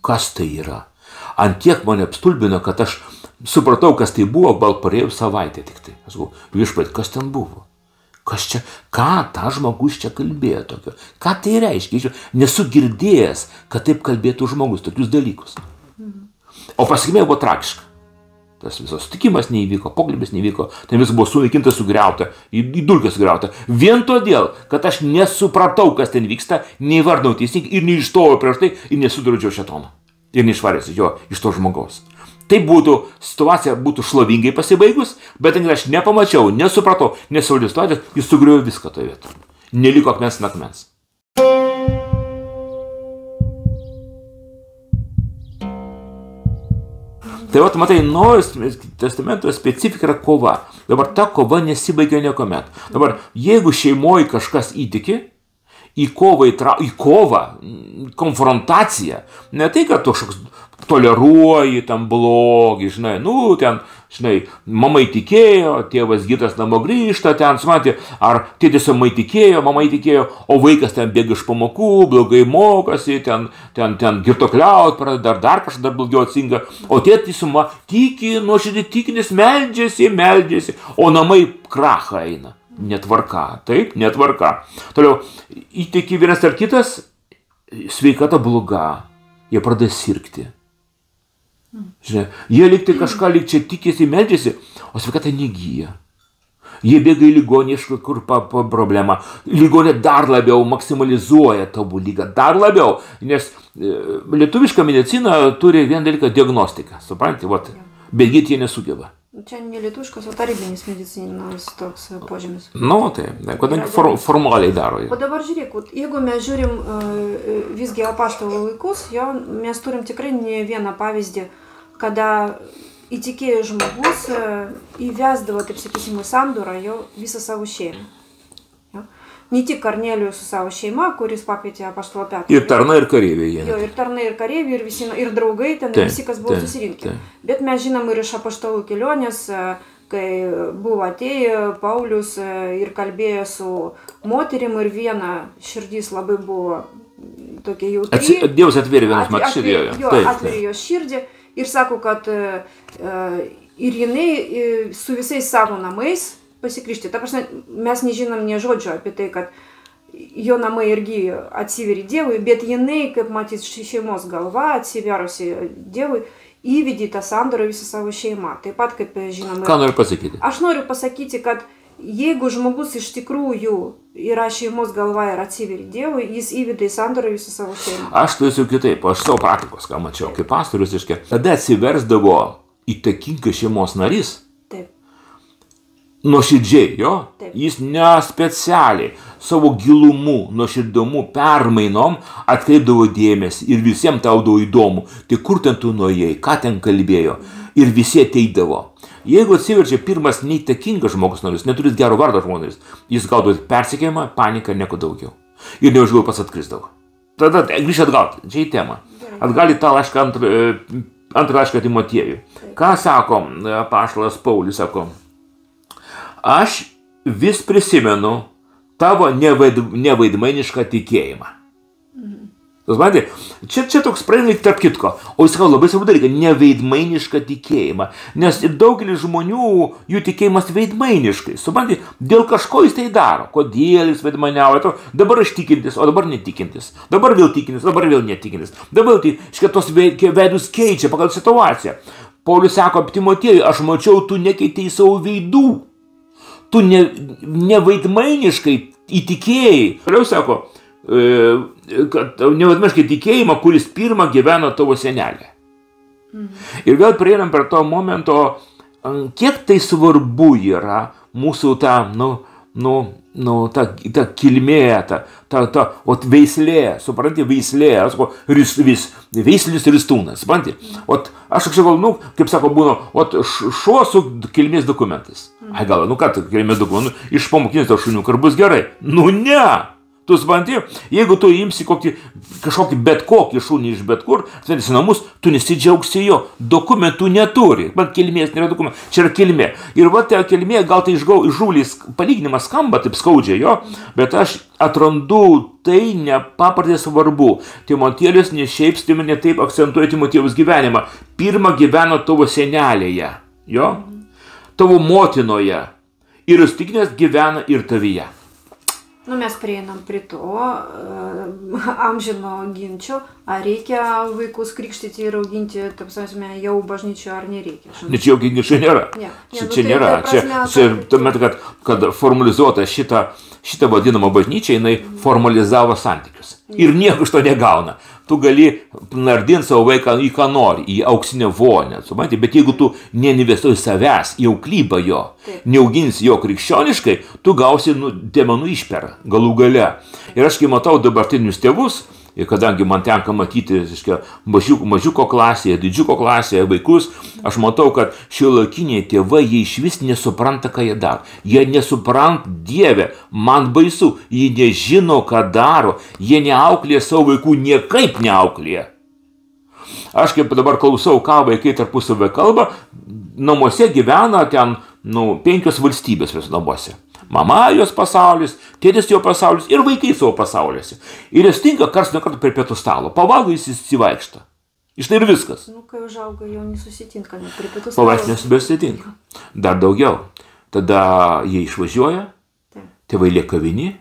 Kas tai yra? Ant tiek mane apstulbino, kad aš supratau, kas tai buvo, gal parėjau savaitę tik tai. Aš galvoju, viešpatie, kas ten buvo? Kas čia, ką ta žmogus čia kalbėjo tokio? Ką tai reiškia? Nesu girdėjęs, kad taip kalbėtų žmogus tokius dalykus. O pasekmė buvo tragiška. Tas visas sutikimas neįvyko, pokalbis neįvyko, ten vis buvo sunaikinta, sugriauta, į dulkes sugriauta. Vien todėl, kad aš nesupratau, kas ten vyksta, neįvardinau teisingai ir neišstojau prieš tai ir nesudraudžiau šėtono. Ir neišvarėsi jo iš to žmogaus. Tai situacija būtų šlovingai pasibaigus, bet aš nepamačiau, nesupratau, nesuvaldžiau situacijos, jis sugriuvo viską toje vietoje. Neliko akmens ant akmens. Tai matai, Naujojo testamento specifika yra kova. Dabar ta kova nesibaigia niekuomet. Dabar, jeigu šeimoje kažkas įtiki, į kovą, konfrontaciją, ne tai, kad kažkoks toleruoji tam blogį, mama įtikėjo, tėvas gytas namo grįžta, ten, ar tėtis mamai įtikėjo, mama įtikėjo, o vaikas ten bėga iš pamokų, blogai mokosi, ten girtokliaut, dar kažką dar blogiau atsinga, o tėtis mama tiki, nuoširdžiai tikintis, meldžiasi, o namai krachą eina. Netvarka, taip, netvarka. Toliau, įtiki vienas ar kitas, sveikata bloga, jie pradeda sirgti. Jie likti kažką čia tikėsi, meldžiasi, o sveikata negyja. Jie bėga į ligonį, kur problema. Ligonė dar labiau maksimalizuoja tavo lygą, dar labiau, nes lietuviška medicina turi vieną dalyką diagnostiką, suprantate, bet gydyti jie nesugeba. Čia ne lietuviškas, o tarybinis medicinos toks požymis. Taip, kadangi formaliai daro. O dabar žiūrėk, jeigu mes žiūrim visgi apaštalų laikus, mes turim tikrai ne vieną pavyzdį kada įtikėjęs žmogus įvesdavo, taip sakysim, į sandorą jo visą savo šeimą. Ja? Ne tik Kornelijus su savo šeima, kuris pakvietė apaštalą Petrą. Ir tarnai, ir kareiviai. Jo, ir tarnai, ir kareiviai, ir, visi, ir draugai, ten visi, kas buvo susirinkę. Bet mes žinom ir iš apaštalų kelionės, kai buvo atėję Paulius ir kalbėjo su moterim, ir viena širdis labai buvo tokia jautri. Dievas atvėrė vienas mat širdį. Jo, atvėrė jo širdį ir sako, kad ir jinai su visais savo namais pasikrikštė. Ta prasme, mes nežinom nė žodžio apie tai, kad jo namai irgi atsiverė Dievui, bet jinai, kaip matys, šeimos galva atsiverusi Dievui, įvedė tą sandorą visą savo šeimą. Taip pat, kaip žinom. Ką noriu pasakyti? Aš noriu pasakyti, kad jeigu žmogus iš tikrųjų yra šeimos galva ir atsiveria Dievui, jis įvedė į sandorą visą savo šeimą. Aš tai esu kitaip, aš savo praktikos, ką mačiau, kaip pastorius, tada atsiversdavo įtakingas šeimos narys. Taip. Nuoširdžiai, jo, jis nespecialiai savo gilumu, nuoširdumu, permainom atkreipdavo dėmesį ir visiems taudavo įdomu, tai kur ten tu nuėjai, ką ten kalbėjo ir visi ateidavo. Jeigu atsiverčia pirmas neįtakingas žmogus narys, neturis gero vardo žmogus, jis gaudavo persekiojimą, paniką, nieko daugiau. Ir neužgau pats atkrisdavo. Tada grįžt atgal, čia į temą. Atgal į tą laišką antrą laišką Timotiejui. Ką sako apaštalas Paulius, sako, aš vis prisimenu tavo nevaidmainišką tikėjimą. Jūs matėte, čia toks praeina tarp kitko, o jis kalba labai svarbu dalyką, neveidmainišką tikėjimą, nes daugelis žmonių, jų tikėjimas veidmainiškai, suprantate, dėl kažko jis tai daro, kodėl jis veidmainiauja, dabar aš tikintis, o dabar netikintis, dabar vėl tikintis, dabar vėl netikintis, dabar tai šitos veidus keičia pagal situaciją. Paulius sako apie Timotiejų, aš mačiau, tu nekeitei savo veidų. Tu nevaidmainiškai įtikėjai. Toliau sako, kad nevaidmainiškai tikėjimą, kuris pirmą gyveno tavo senelė. Ir vėl prieinam per to momento, kiek tai svarbu yra mūsų ta kilmė, ta veislė, supranti, veislė, veislis ristūnas, supranti. Aš galvoju, kaip sako, būna, šuo su kilmės dokumentais. Ai gal, ką tu kilmės dokumentus, iš pamokinės to šunių, ar bus gerai? Ne! Tu supranti, jeigu tu imsi kažkokį bet kokį šunį iš bet kur, atvedėsi namus, tu nesidžiaugsi jo, dokumentų neturi, bet kilmės nėra dokumentų, čia yra kilmė. Ir va, ta kilmė, gal tai žūlys palyginimas skamba taip skaudžiai jo, bet aš atrandu tai nepaprastai svarbu. Timotiejus ne šiaip stimi, ne taip akcentuoja Timotiejaus gyvenimą. Pirmą gyveno tavo senelėje, jo, tavo motinoje ir įstikinęs gyvena ir tavyje. Mes prieinam prie to amžino ginčio, ar reikia vaikus krikštyti ir auginti, taip sakysime, jau bažnyčio, ar nereikia. Čia jau ginčio nėra. Čia nėra. Čia tuomet, kad formalizuota šitą vadinamą bažnyčią, jinai formalizavo santykius. Ir nieko iš to negauna. Tu gali nardinti savo vaiką į ką nori, į auksinę vonę, supranti, bet jeigu tu neinvestuoji savęs į auklybą jo, neauginsi jo krikščioniškai, tu gausi demonų išperą galų gale. Ir aš kai matau dabartinius tėvus, ir kadangi man tenka matyti mažiuko klasėje, didžiuko klasėje vaikus, aš matau, kad šiuolaikiniai tėvai, jie išvis nesupranta, ką jie daro. Jie nesupranta, Dieve, man baisu, jie nežino, ką daro, jie neauklėja savo vaikų, niekaip neauklėja. Aš kaip dabar klausau, ką vaikai tarpusavę kalba, namuose gyvena ten 5 valstybės vis namuose. Mama jos pasaulis, tėtis jo pasaulis ir vaikai savo pasauliuose. Ir jis tinka karts nuo karto prie pietų stalo. Pavalgo jis įsivaikšto. Iš tai ir viskas. Kai užauga, jau nesusitinka prie pietų stalo. Pavalgti nesusitinka. Dar daugiau. Tada jie išvažiuoja, tėvai lieka vieni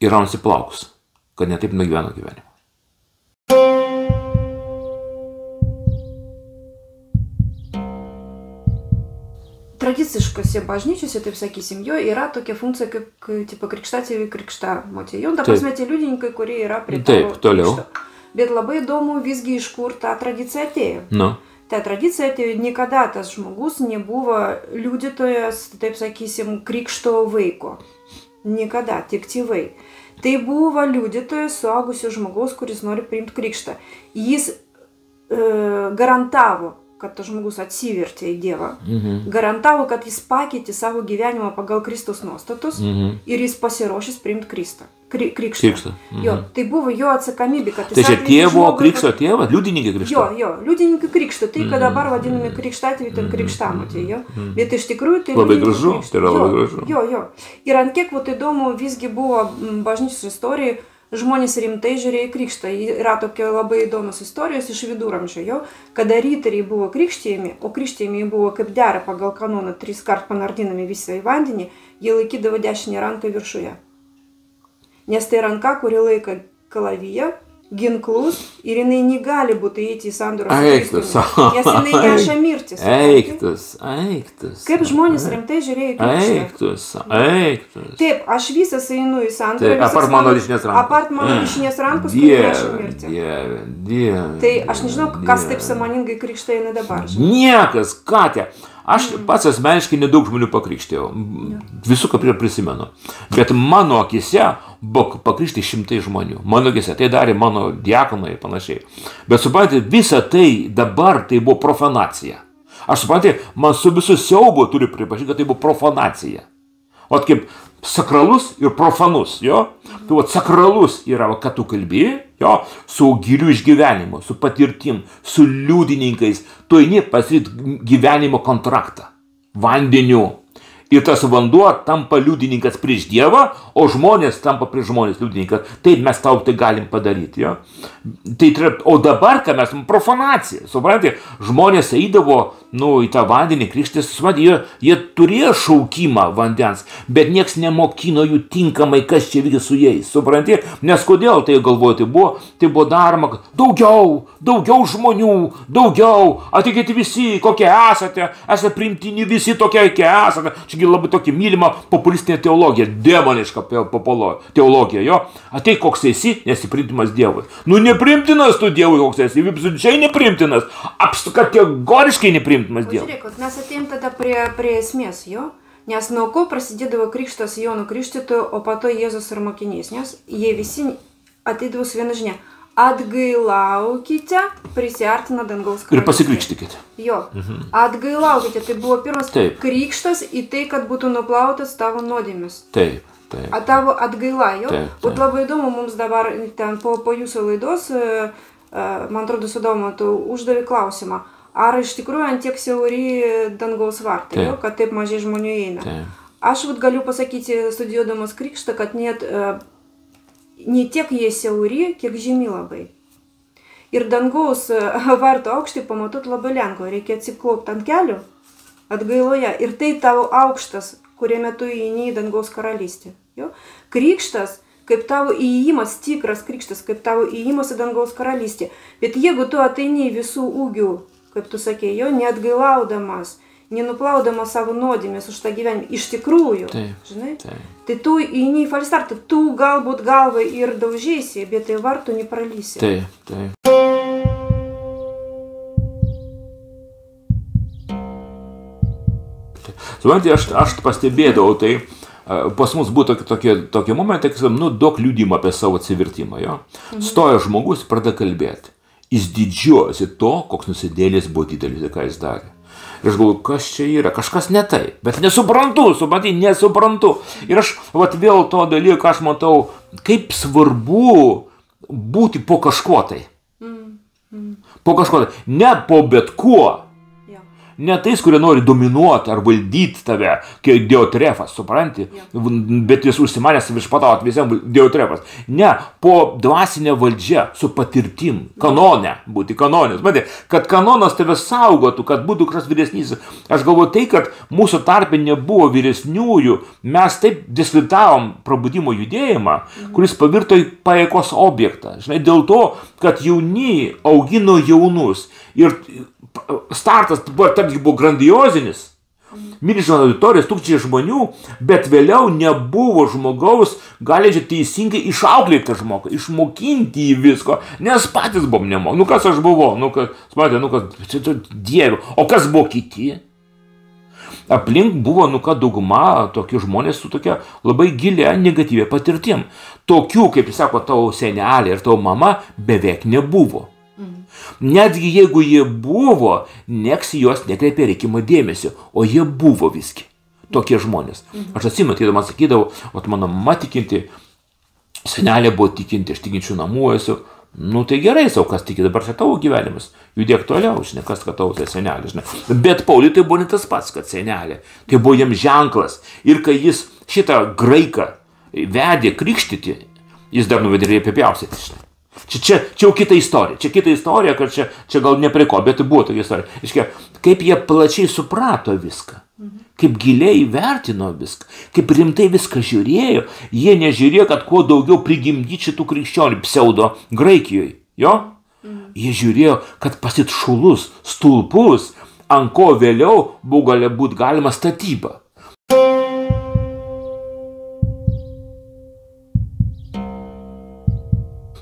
ir raunasi plaukus, kad netaip nugyveno gyvenimą. Tradiciškose bažnyčiose, taip sakysim, jo yra tokia funkcija kaip krikštatėviai krikštamotė. Jau, ta prasme, tie liudininkai, kurie yra prie tavo krikšto. Bet labai įdomu visgi, iš kur ta tradicija atėjo. Ta tradicija atėjo, niekada tas žmogus nebuvo liudytojas, taip sakysim, krikšto vaiko. Niekada, tik tėvai. Tai buvo liudytojas suaugusio žmogaus, kuris nori priimti krikštą. Jis garantavo kad tas žmogus atsivertė į Dievą, garantavo, kad jis pakeitė savo gyvenimą pagal Kristaus nuostatus ir jis pasiruošęs priimti krikštą. Jo, tai buvo jo atsakomybė, kad jis... Tai čia tėvo krikšto tėvas, liudininkai krikšto? Jo, liudininkai krikšto, tai kad dabar vadinami krikštatėviai, ten krikštamotė, jo. Bet iš tikrųjų tai... Labai gražu, tai yra labai gražu. Jo. Ir ant kiek įdomu visgi buvo bažnyčios istorijai, žmonės rimtai žiūrėjo į krikštą. Yra tokia labai įdomios istorijos iš viduramžio, jo, kada riteriai buvo krikštėjami, o krikštėjami buvo kaip dera pagal kanoną 3 kart panardinami visą į vandenį, jie laikydavo dešinę ranką viršuje. Nes tai ranka, kuri laiko kalaviją, ginklus ir jinai negali būti įeiti į sandorą su Kristumi, nes jinai neša mirtis. Eiktas. Kaip žmonės rimtai žiūrėjo į krikštą. Eiktas. Taip, aš visas einu į sandorą. Apart mano dešinės rankos. Apart mano dešinės rankos, kuri neša mirtį. Dieve. Tai aš nežinau, kas taip sąmoningai krikštą eina dabar. Niekas, Katė. Aš pats asmeniškai nedaug žmonių pakrikštėjau. Visų, ką prisimenu. Bet mano akise buvo pakrikštyti 100 žmonių. Mano akise. Tai darė mano diakonai ir panašiai. Bet suprantate, visa tai dabar tai buvo profanacija. Aš suprantate, man su visu siaubu turiu pripažinti, kad tai buvo profanacija. O kaip sakralus ir profanus, jo? Tai sakralus yra, kad tu kalbėjai, jo, su giliu išgyvenimu, su patirtim, su liudininkais, tu eini pasiryti gyvenimo kontraktą, vandeniu. Ir tas vanduo tampa liudininkas prieš Dievą, o žmonės tampa prieš žmonės liudininkas. Taip mes tau tai galim padaryti. Jo? Tai, o dabar, ką mes, profanacija. Suprantate, žmonės eidavo į tą vandenį krikštis, jie turėjo šaukimą vandens, bet nieks nemokino jų tinkamai, kas čia vyksta su jais. Suprantate, nes kodėl tai galvoju, tai buvo daroma, daugiau žmonių, ateikite visi, kokie esate priimtini visi tokie, kokie esate. Čiagi labai tokia mylima populistinė teologija, demoniška teologija, jo. Ateik koks esi, nesi priimtinas Dievui. Neprimtinas tu Dievui koks esi, absoliučiai neprimtinas, kategoriškai neprimtinas Dievui. Žiūrėk, mes atėjom tada prie esmės, jo. Nes nuo ko prasidėdavo krikštas Jono Krikštytojo, o po to Jėzus ir mokinys, nes jie visi ateidavo su viena žinia. Atgailaukite, prisiartina dangaus karalystė. Ir pasikrikštykite. Jo, atgailaukite, tai buvo pirmas krikštas į tai, kad būtų nuplautas tavo nuodėmis. Taip. Tavo atgaila, jo. Būt labai įdomu mums dabar, ten po jūsų laidos, man atrodo, sudomu, tu uždavi klausimą, ar iš tikrųjų ant tiek siauri dangaus vartai, jo, kad taip mažai žmonių eina. Aš galiu pasakyti, studijuodamas krikštą, kad net ne tiek jie siauri, kiek žemi labai. Ir dangaus varto aukštį pamatot labai lengva. Reikia atsiklaupti ant kelių atgailoje. Ir tai tavo aukštas, kuriame tu įeini į dangaus karalystę. Jo? Krikštas, kaip tavo įėjimas, tikras krikštas, kaip tavo įėjimas į dangaus karalystę. Bet jeigu tu ateini visų ūgių, kaip tu sakei, jo, neatgailaudamas, nenuplaudamas savo nuodėmės už tą gyvenimą, iš tikrųjų, žinai, tai tu įeini į falstartą, tu galbūt galvą ir daužysi, bet tai vartų nepralysi. Taip. Suprantate, aš pastebėdavau, tai pas mus buvo tokie momentai, kad daug liudimo apie savo atsivertimą, jo. Stoja žmogus, pradeda kalbėti. Jis didžiuosi to, koks nusidėlis buvo didelis, ką jis darė. Ir aš galvoju, kas čia yra, kažkas ne taip, bet nesuprantu. Ir aš vėl to dalyko, aš matau, kaip svarbu būti po kažko tai. Po kažko tai, ne po bet kuo. Ne tais, kurie nori dominuoti ar valdyti tave, kaip Diotrefas, supranti? Bet jis užsimanęs viršpatauti visiems Diotrefas. Ne, po dvasinė valdžia, su patirtim, būti kanonės. Matė, kad kanonas tave saugotų, kad būtų kažkas vyresnys. Aš galvoju tai, kad mūsų tarpe nebuvo vyresniųjų, mes taip dislitavom prabudimo judėjimą, kuris pavirto į paėkos objektą. Žinai, dėl to, kad jauni augino jaunus ir startas buvo grandiozinis, milžino auditorijos, tūkstančiai žmonių, bet vėliau nebuvo žmogaus galinčio teisingai išauklėti žmogų, išmokinti jį visko, nes patys buvom nemokę. Kas aš buvau, Dieve, o kas buvo kiti? Aplink buvo, dauguma tokių žmonės su tokia labai gilia negatyvia patirtim. Tokių, kaip sako, tavo senelė ir tavo mama beveik nebuvo. Netgi jeigu jie buvo, nieks juos nekreipė reikimo dėmesio, o jie buvo visgi. Tokie žmonės. Aš atsimenu, tai man sakydavau, mano mama tikinti, senelė buvo tikinti, aš tikinčių namų esu. Nu tai gerai, savo kas tiki, dabar čia tavo gyvenimas. Judėk toliau, žinai, kas kad tavo tai senelė, žinai. Bet Pauliui tai buvo ne tas pats, kad senelė. Tai buvo jam ženklas. Ir kai jis šitą graiką vedė krikštyti, jis dar nuvedė pjaustytis, žinai. Čia jau kita istorija. Čia kita istorija, kad čia gal ne prie ko, bet tai buvo tokia istorija. Iškia, kaip jie plačiai suprato viską. Kaip giliai vertino viską, kaip rimtai viską žiūrėjo, jie nežiūrėjo, kad kuo daugiau prigimdyti šitų krikščionių pseudo Graikijoje, jo? Jie žiūrėjo, kad pasit šulus, stulpus, ant ko vėliau buvo gali būti galima statyba.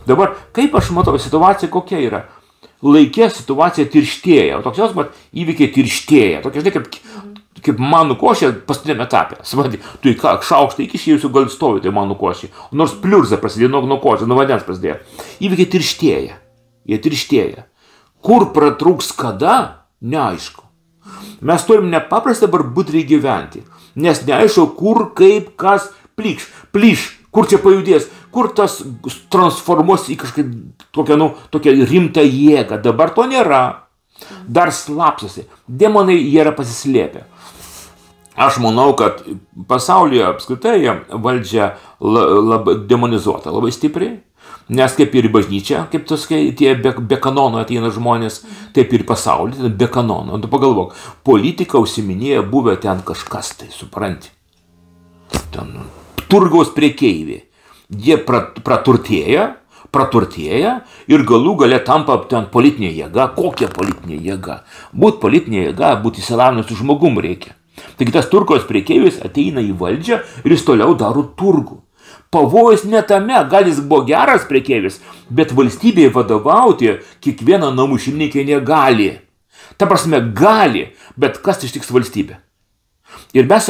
Dabar, kaip aš matau, situacija kokia yra? Laikė situacija tirštėja, o toks jos, įvykiai tirštėja, tokia, žinai, kaip manų košė paskutinėme etape. Supranti, tu į šaukštą iki išėjusių gal stovi, tai manų košė. Nors pliurza prasidėjo nuo košės, nuo vandens prasidėjo. Įvykiai tirštėja. Jie tirštėja. Kur pratrūks kada? Neaišku. Mes turim nepaprastai dabar budriai gyventi. Nes neaišku, kur, kaip, kas plyš, kur čia pajudės, kur tas transformuos į kažkaip tokią rimtą jėgą. Dabar to nėra. Dar slapsosi. Demonai jie yra pasislėpę. Aš manau, kad pasaulyje apskritai valdžia labai demonizuota, labai stipriai, nes kaip ir į bažnyčią, kaip tu sakai, tie be kanono ateina žmonės, taip ir pasaulyje, be kanono. Tu pagalvok, politika užsiminėja buvę ten kažkas, tai supranti. Ten turgaus prekeiviai. Jie praturtėja ir galų gale tampa ten politinė jėga. Kokia politinė jėga? Būt politinė jėga, būti išsilavinusiu žmogum reikia. Taigi tas turkos prekeivis ateina į valdžią ir jis toliau daro turgų. Pavojus ne tame, gal jis buvo geras prekeivis, bet valstybėje vadovauti kiekvieną namų šeimininkė negali. Ta prasme, gali, bet kas ištiks valstybę? Ir mes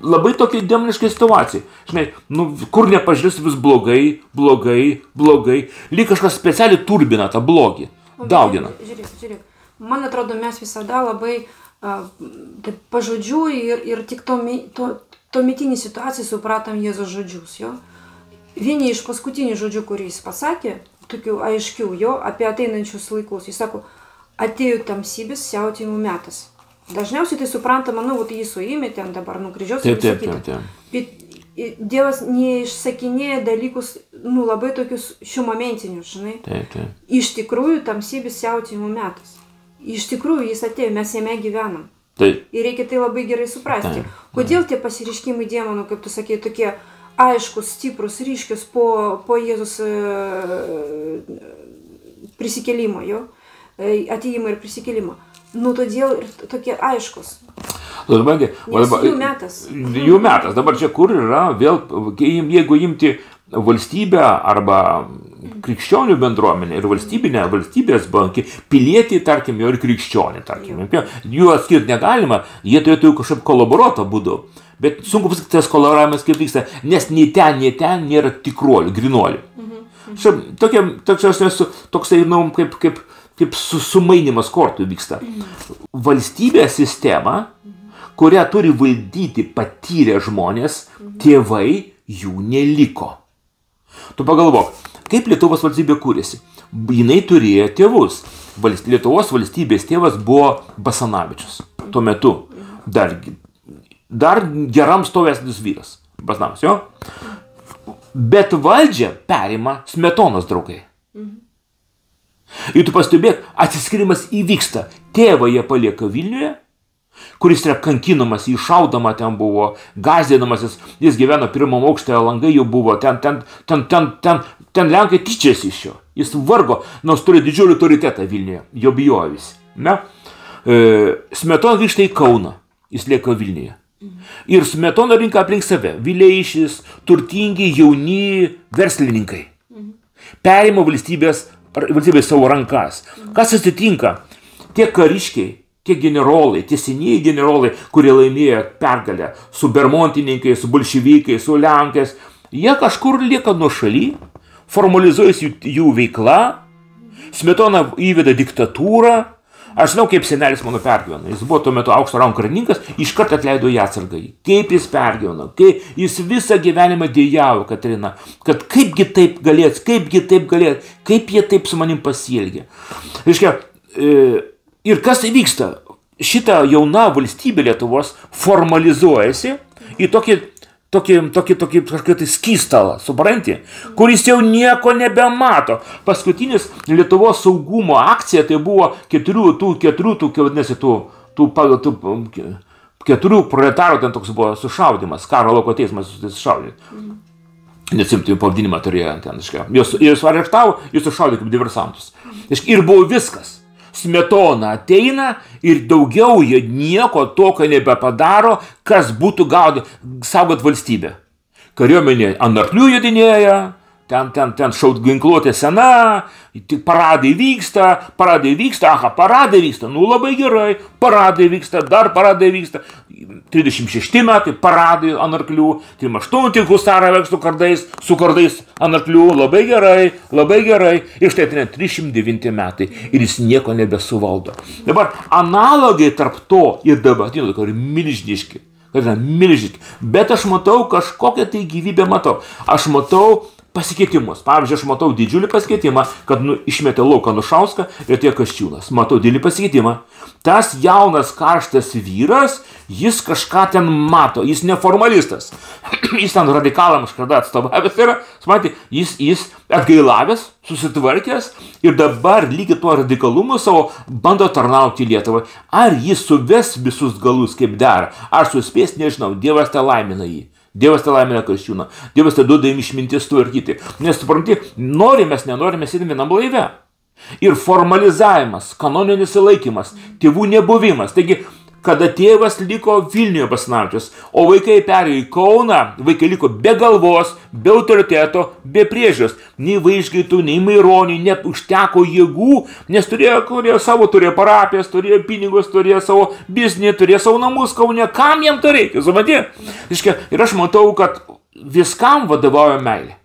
labai tokia demoniška situacija. Žinai, kur nepažiūrės vis blogai. Lyg kažkas specialiai turbina tą blogį, daugina. Žiūrėk. Man atrodo, mes visada labai pažodžių ir tik tuometinį situaciją supratom Jėzaus žodžius. Jo? Vieni iš paskutinių žodžių, kurį jis pasakė, tokių aiškių jo, apie ateinančius laikus, jis sako, atėjo tamsybės siautėjimų metas. Dažniausiai tai suprantama, jį suėmė ten dabar nukryžiuos ir visą kitą. Bet Dievas neišsakinėja dalykus, labai tokius šiomomentinius, žinai. Iš tikrųjų tamsybės siautėjimų metas. Iš tikrųjų jis atėjo, mes jame gyvenam. Ir reikia tai labai gerai suprasti. Kodėl tie pasireiškimai demonų, kaip tu sakei, tokie aiškus, stiprus, ryškius po Jėzus prisikėlimo, jo? Atėjimo ir prisikėlimo. Todėl ir tokie aiškus. Nes jų metas. Jų metas. Dabar čia kur yra vėl, jeigu imti valstybę arba krikščionių bendruomenė ir valstybės bankį, pilietį, tarkim, ir krikščionį, tarkim. Jų atskirti negalima, jie turėtų kažkaip kolaboruotą būdu. Bet sunku pasakyti, tas kolaboravimas kaip vyksta, nes nei ten nėra tikruolių, grinuolių. Toksai, kaip sumainimas kortų vyksta. Valstybės sistema, kurią turi valdyti patyrę žmonės, tėvai jų neliko. Tu pagalvok, kaip Lietuvos valstybė kūrėsi. Jinai turėjo tėvus. Lietuvos valstybės tėvas buvo Basanavičius. Tuo metu dar geram stovesnis vyras. Basanavičius, jo? Bet valdžią perima Smetonos draugai. Ir tu pastebėk, atsiskirimas įvyksta. Tėvą jie palieka Vilniuje, kuris yra kankinamas, iššaudama ten buvo, gąsdinamasis, jis gyveno pirmam aukšte, langai jau buvo, ten Lenkai tyčiasi iš jo. Jis vargo, nors turi didžiulį autoritetą Vilniuje, jo bijojo visi. Smetona grįžta į Kauną, jis lieka Vilniuje. Ir Smetona rinka aplink save, Vileišis, turtingi, jauni verslininkai. Perima valstybės savo rankas. Kas atsitinka? Tie kariškiai, tie generolai, tie senieji generolai, kurie laimėjo pergalę su bermontininkais, su bolševikais, su lenkais, jie kažkur lieka nuošaly, formalizuojasi jų veikla, Smetona įveda diktatūrą. Aš žinau, kaip senelis mano pergyveno. Jis buvo tuo metu aukšto rango karininkas, iš karto atleido į atsargą. Kaip jis pergyveno, kaip jis visą gyvenimą dėjavo, Katrina, kad kaipgi taip galėt, kaip jie taip su manim pasielgė. Reiškia, ir kas tai vyksta? Šita jauna valstybė Lietuvos formalizuojasi į tokį kažkokį tai skystalą, supranti, kuris jau nieko nebemato. Paskutinis Lietuvos saugumo akcija tai buvo keturių proletarų, ten toks buvo sušaudymas, karo lauko teismas sušaudė. Neatsimti pavadinimą turėjo ten, juos areštavo, juos sušaudė kaip diversantus. Ir buvo viskas. Smetona ateina ir daugiau jie nieko tokio nebepadaro, kas būtų saugot valstybę. Kariuomenė ant arklių jodinėja, ten ginkluotė sena, tik paradai vyksta, nu labai gerai, paradai vyksta, dar paradai vyksta. 36 metai, paradai ant arklių, 38 husarai su kardais ant arklių, labai gerai, ir štai 309 metai, ir jis nieko nebesuvaldo. Dabar analogai tarp to ir dabartinio laiko yra milžiniški, bet aš matau kažkokią tai gyvybę aš matau pasikeitimus. Pavyzdžiui, aš matau didžiulį pasikeitimą, kad išmetė lauką Anušauską ir tie Kasčiūnas. Matau didžiulį pasikeitimą. Tas jaunas karštas vyras, jis kažką ten mato, jis neformalistas. Jis ten radikalam kažkada atstovavęs yra, jis atgailavęs, susitvarkęs ir dabar lygiai tuo radikalumu savo bando tarnauti Lietuvai. Ar jis suves visus galus kaip dera, ar suspės, nežinau, Dievas te laimina jį. Dievas te laimina Kasčiūną, Dievas te duoda jam išmintis tvarkyti. Nes supranti, nenorime, sėdim vienam laive. Ir formalizavimas, kanoninis įlaikymas, tėvų nebuvimas. Taigi, kada tėvas liko Vilniuje Basanavičius, o vaikai perėjo į Kauną, vaikai liko be galvos, be autoriteto, be priežiūros. Nei Vaižgaitų, nei Maironiui net užteko jėgų, nes turėjo parapijas, turėjo pinigus, turėjo savo biznį, turėjo savo namus Kaune. Kam jam to reikia, supranti? Ir aš matau, kad viskam vadovauja meilė.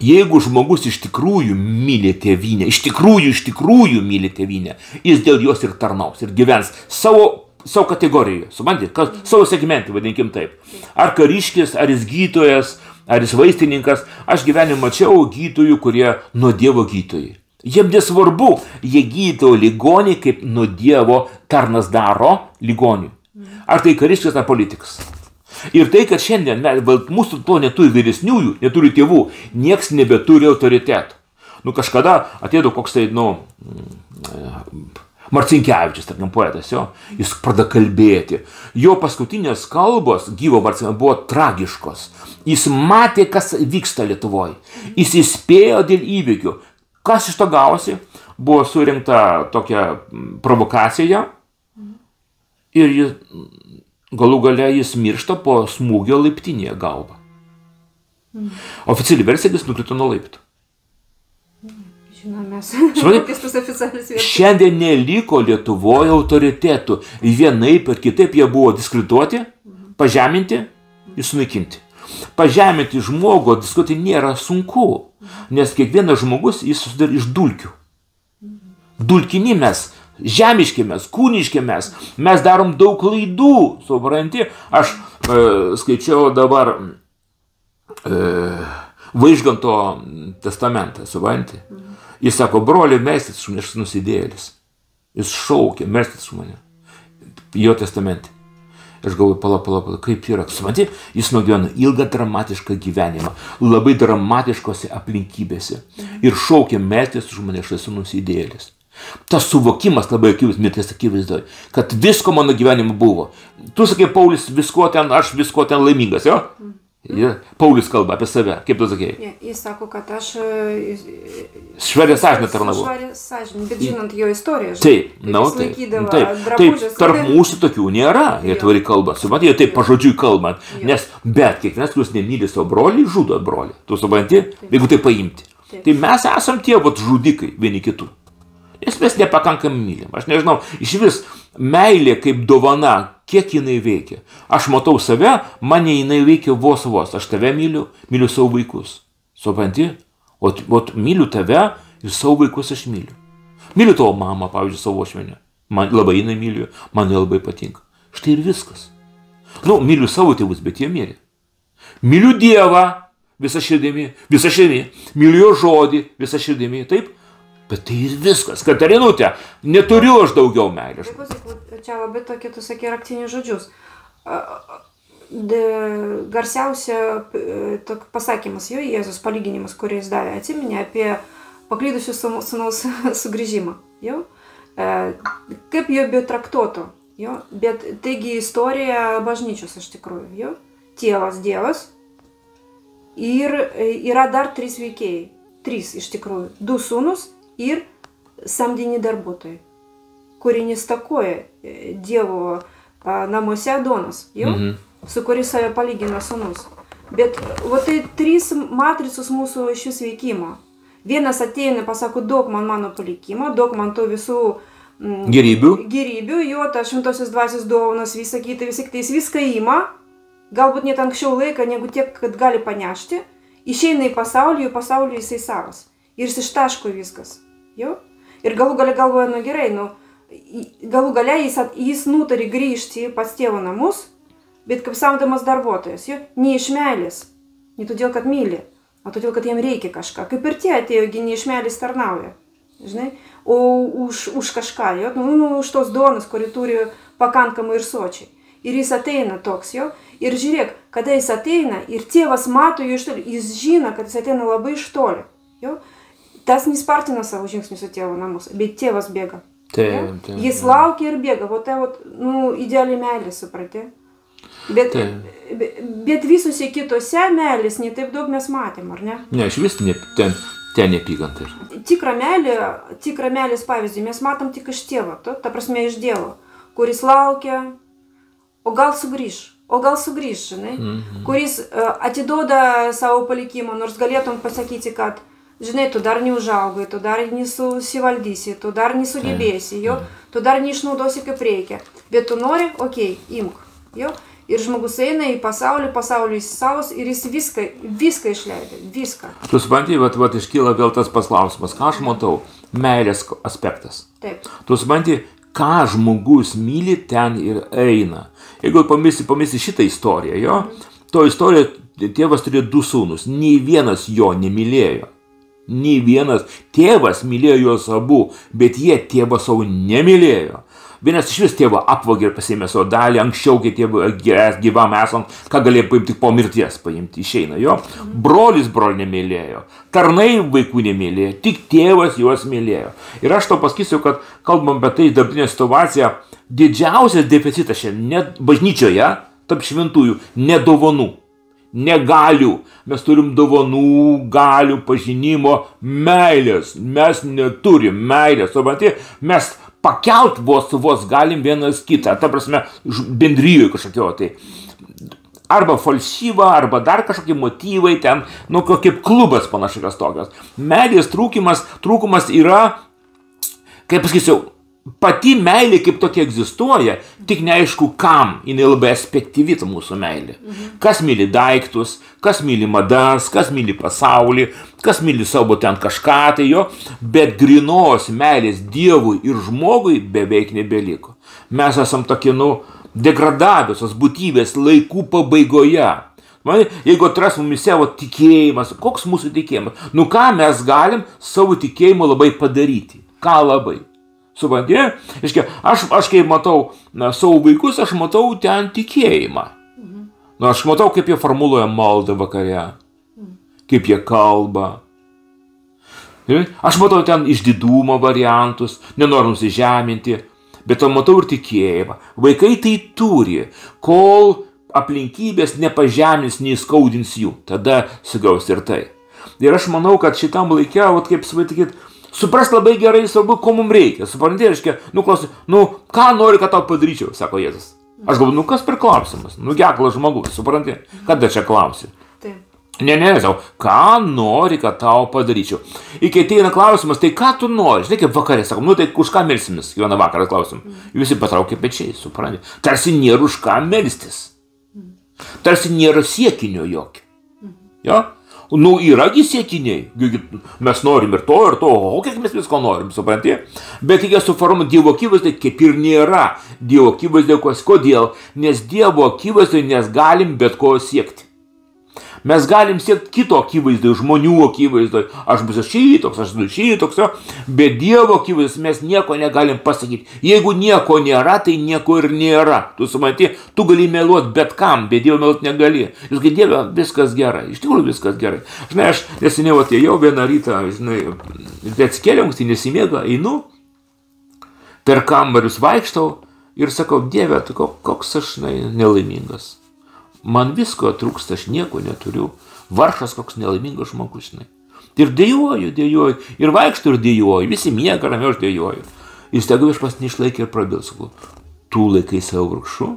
Jeigu žmogus iš tikrųjų myli tėvynę, iš tikrųjų myli tėvynę, jis dėl jos ir tarnaus, ir gyvens savo kategorijoje, supranti, savo segmentį, vadinkim taip. Ar kariškis, ar jis gydytojas, ar jis vaistininkas, aš gyvenime mačiau gydytojų, kurie nuo Dievo gydytojai. Jiems nesvarbu, jie gydo ligonį, kaip nuo Dievo tarnas daro ligonį. Ar tai kariškis, ar politikas. Ir tai, kad šiandien mūsų to neturi vyresniųjų, neturi tėvų, nieks nebeturi autoritetų. Kažkada atėjo koks tai, Marcinkevičius, tarkim, poetas, jis pradeda kalbėti. Jo paskutinės kalbos, gyvo Marcinkevičiaus, buvo tragiškos. Jis matė, kas vyksta Lietuvoje. Jis įspėjo dėl įvykių. Kas iš to gavosi? Buvo surinkta tokia provokacija ir galų gale jis miršta po smūgio laiptinėje galva. Oficiali versija, jis nukrito nuo laiptų. Šiandien neliko Lietuvoje autoritetų. Vienaip ir kitaip jie buvo diskredituoti, pažeminti ir sunaikinti. Pažeminti žmogų diskutuoti nėra sunku, nes kiekvienas žmogus jis susidaro iš dulkių. Dulkini mes. Žemiški mes, kūniški mes darom daug klaidų, supranti. Aš skaičiau dabar Vaižganto testamentą, supranti. Jis sako, broli, melskis už mane, aš nusidėjėlis. Jis šaukė, melskis už mane. Jo testamente. Aš galvoju, pala, kaip yra. Supranti, jis nugyveno ilgą dramatišką gyvenimą, labai dramatiškose aplinkybėse. Ir šaukė, melskis už mane, aš esu nusidėjėlis. Tas suvokimas labai akivaizdus, mirties akivaizdoje, kad visko mano gyvenime buvo. Tu sakai, Paulius, aš visko ten laimingas, jo? Paulius kalba apie save, kaip tu sakei? Jis sako, kad aš švarė sąžinę tarnavau. Švarė sąžinę, bet žinant jo istoriją, taip, tarp mūsų tokių nėra, jie tvari kalba, supranti, jie taip pažodžiui kalbant, bet kiekvienas, kuris nemyli savo brolį, žudo brolį, tu supranti, jeigu tai paimti. Tai mes esam tie žudikai vieni kitų. Nes mes nepakankamai mylim. Aš nežinau, iš vis meilė kaip dovana, kiek jinai veikia. Aš matau save, mane jinai veikia vos. Aš tave myliu savo vaikus. Supranti? O myliu tave Ir savo vaikus aš myliu. Myliu tavo mamą, pavyzdžiui, savo uošvienę. Man labai jinai myliu, man labai patinka. Štai ir viskas. Nu, myliu savo tėvus, bet jie mirė. Myliu Dievą visą širdimi. Myliu jo žodį visą širdimi. Taip? Bet tai ir viskas. Katarinute, neturiu aš daugiau meilės. Čia labai tokie, tu sakai, raktinius žodžius. Garsiausia pasakymas jo, Jėzus palyginimas, kurį jis davė, atsiminė apie paklydusių sūnaus sugrįžimą. Jo? Kaip jo betraktuotų. Jo? Bet taigi istorija bažnyčios iš tikrųjų. Jo? Tėvas Dievas ir yra dar 3 veikėjai. 3 iš tikrųjų. 2 sūnus ir samdini darbuotojai, kurie nestakoja Dievo namuose Adonas, su kuris save palygina sūnus. Bet tai 3 matricos mūsų iš vis veikimo. Vienas ateina, pasako, duok man mano palikimą, duok man to visų gerybių, jo, ta šventosios dvasios dovanos, visą kitą, jis viską ima, galbūt net anksčiau laiką, negu tiek, kad gali panešti, išeina į pasaulį, jisai savas. Ir jis ištaško viskas. Jo? Ir galų gale galvoja, nu gerai, galų gale jis nutarė grįžti pas tėvo namus, bet kaip samdomas darbuotojas, jo? Ne iš meilės, ne todėl, kad myli, o todėl, kad jam reikia kažką. Kaip ir tie atėjo, ne iš meilės tarnauja, žinai, o už kažką, jo? Už tos duonos, kurį turi pakankamai ir sočiai. Ir jis ateina toks, jo? Ir žiūrėk, kada jis ateina ir tėvas mato jo iš toli, jis žino, kad jis ateina labai iš toli, jo? Tas nespartina savo žingsnius į tėvo namus, bet tėvas bėga. Jis laukia ir bėga, idealiai meilė, supratė. Bet visuose kitose meilės netaip daug mes matėm, ar ne? Ne, iš vis ten nepykant ir. Tikrą meilės pavyzdį mes matom tik iš tėvo, ta prasme iš Dievo, kuris laukia, o gal sugrįš, žinai, kuris atiduoda savo palikimą, nors galėtum pasakyti, kad žinai, tu dar neužaugai, tu dar nesusivaldysi, tu dar nesugebėsi, jo, tu dar neišnaudosi kaip reikia. Bet tu nori, okei, imk, jo. Ir žmogus eina į pasaulį jis savas ir jis viską išleidė, viską. Tu supranti, vat iškyla vėl tas klausimas, ką aš matau, meilės aspektas. Taip. Tu supranti, ką žmogus myli, ten ir eina. Jeigu pamėsi šitą istoriją, jo, to istoriją tėvas turėjo 2 sūnus, nei vienas jo nemylėjo. Nei vienas. Tėvas mylėjo juos abu, bet jie tėvą savo nemylėjo. Vienas iš vis tėvą apvogė ir pasiėmė savo dalį, anksčiau, kai tėvą gyvam esant, ką galėjo paimti tik po mirties paimti, išeina jo. Brolis brolį nemylėjo, tarnai vaikų nemylėjo, tik tėvas juos mylėjo. Ir aš tau pasakysiu, kad kalbam apie tai dabartinę situaciją, didžiausias deficitas šiandien bažnyčioje, tarp šventųjų, nedovanų. Negalių. Mes turim dovanų, galių, pažinimo, meilės. Mes neturim meilės. Supranti, mes pakelt vos galim vienas kitą. Ta prasme, bendrijoje kažkokio tai. Arba falsyva, arba dar kažkokie motyvai ten, kaip klubas panašiai tokios. Meilės trūkumas yra, kaip pasakysiu, pati meilė kaip tokia egzistuoja, tik neaišku kam, jinai labai aspektyvi ta mūsų meilė. Kas myli daiktus, kas myli madas, kas myli pasaulį, kas myli savo ten kažką tai jo, bet grinos meilės Dievui ir žmogui beveik nebeliko. Mes esam tokie, degradavusios būtybės laikų pabaigoje. Jeigu atras mumis savo tikėjimas, koks mūsų tikėjimas, ką mes galim savo tikėjimu labai padaryti? Ką labai? Supranti? Aš kai matau savo vaikus, aš matau ten tikėjimą. Aš matau, kaip jie formuluoja maldą vakare, kaip jie kalba. Aš matau ten išdidumo variantus, nenoriu nusižeminti, bet matau ir tikėjimą. Vaikai tai turi, kol aplinkybės nepažemins, neįskaudins jų, tada sugaus ir tai. Ir aš manau, kad šitam laikė, kaip sakyt, supras labai gerai svarbu, ko mums reikia. Supranti, klausi, ką nori, kad tau padaryčiau, sako Jėzus. Aš galvoju, kas per klausimas? Geklas žmogus, supranti, kada čia klausi? Taip. Ne, sako, ką nori, kad tau padaryčiau. Iki ateina klausimas, tai ką tu nori? Žinai, kaip vakarė, sakom, tai už ką melsimės? Vieną vakarą klausim. Visi patraukia pečiai, supranti. Tarsi nėra už ką melstis. Tarsi nėra siekinio jokio. Jo? Nu, yragi siekiniai. Mes norim ir to, o kiek mes visko norim, supranti? Bet reikia suformuoti Dievo akivaizdai, kaip ir nėra Dievo akivaizdai. Kodėl? Nes Dievo akivaizdai nes galim bet ko siekti. Mes galim siekti kito akivaizdai, žmonių akivaizdai. Aš būsiu šitoks, aš būsiu šitoks, bet Dievo akivaizdai mes nieko negalim pasakyti. Jeigu nieko nėra, tai nieko ir nėra. Tu supranti, tu gali meluoti bet kam, bet Dievo meluoti negali. Jūs kai Dieve, viskas gerai, iš tikrųjų viskas gerai. Žinai, aš neseniai atėjau vieną rytą, žinai, atsikėliau, tai nesimiega, einu, per kambarius vaikštau ir sakau, Dieve, koks aš, žinai, nelaimingas. Man visko trūksta, aš nieko neturiu. Varšas koks nelaimingas žmogus, žinai. Ir dėjuoju, ir vaikštų ir dėjuoju. Visi miega, ramiau aš dėjuoju. Ir staiga viešpats neišlaikė ir prabil, sakau, tu laikai savo vargšu?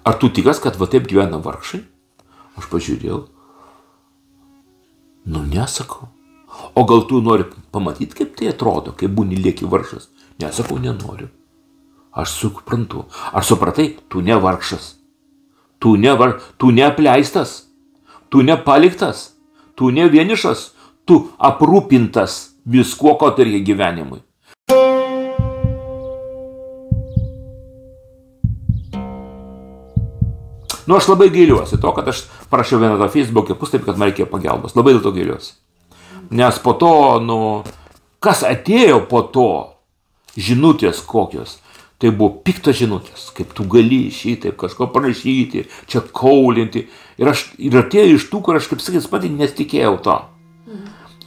Ar tu tikas, kad va taip gyvena vargšai? Aš pažiūrėjau. Nu, nesakau. O gal tu nori pamatyti, kaip tai atrodo, kai būni lieki vargšas? Nesakau, nenoriu. Aš suprantu. Ar supratai, tu ne vargšas. Tu neapleistas, tu nepaliktas, tu ne vienišas, tu aprūpintas viskuo, ko turi gyvenimui. Nu, aš labai gailiuosi to, kad aš parašiau vieną tą Facebook'e puslapį, kad man reikėjo pagalbos. Labai dėl to gailiuosi. Nes po to, kas atėjo po to, žinutės kokios, tai buvo piktos žinutės, kaip tu gali šitaip kažko parašyti, čia kaulinti. Ir atėjo iš tų, kur aš, kaip sakys, pati nesitikėjau to.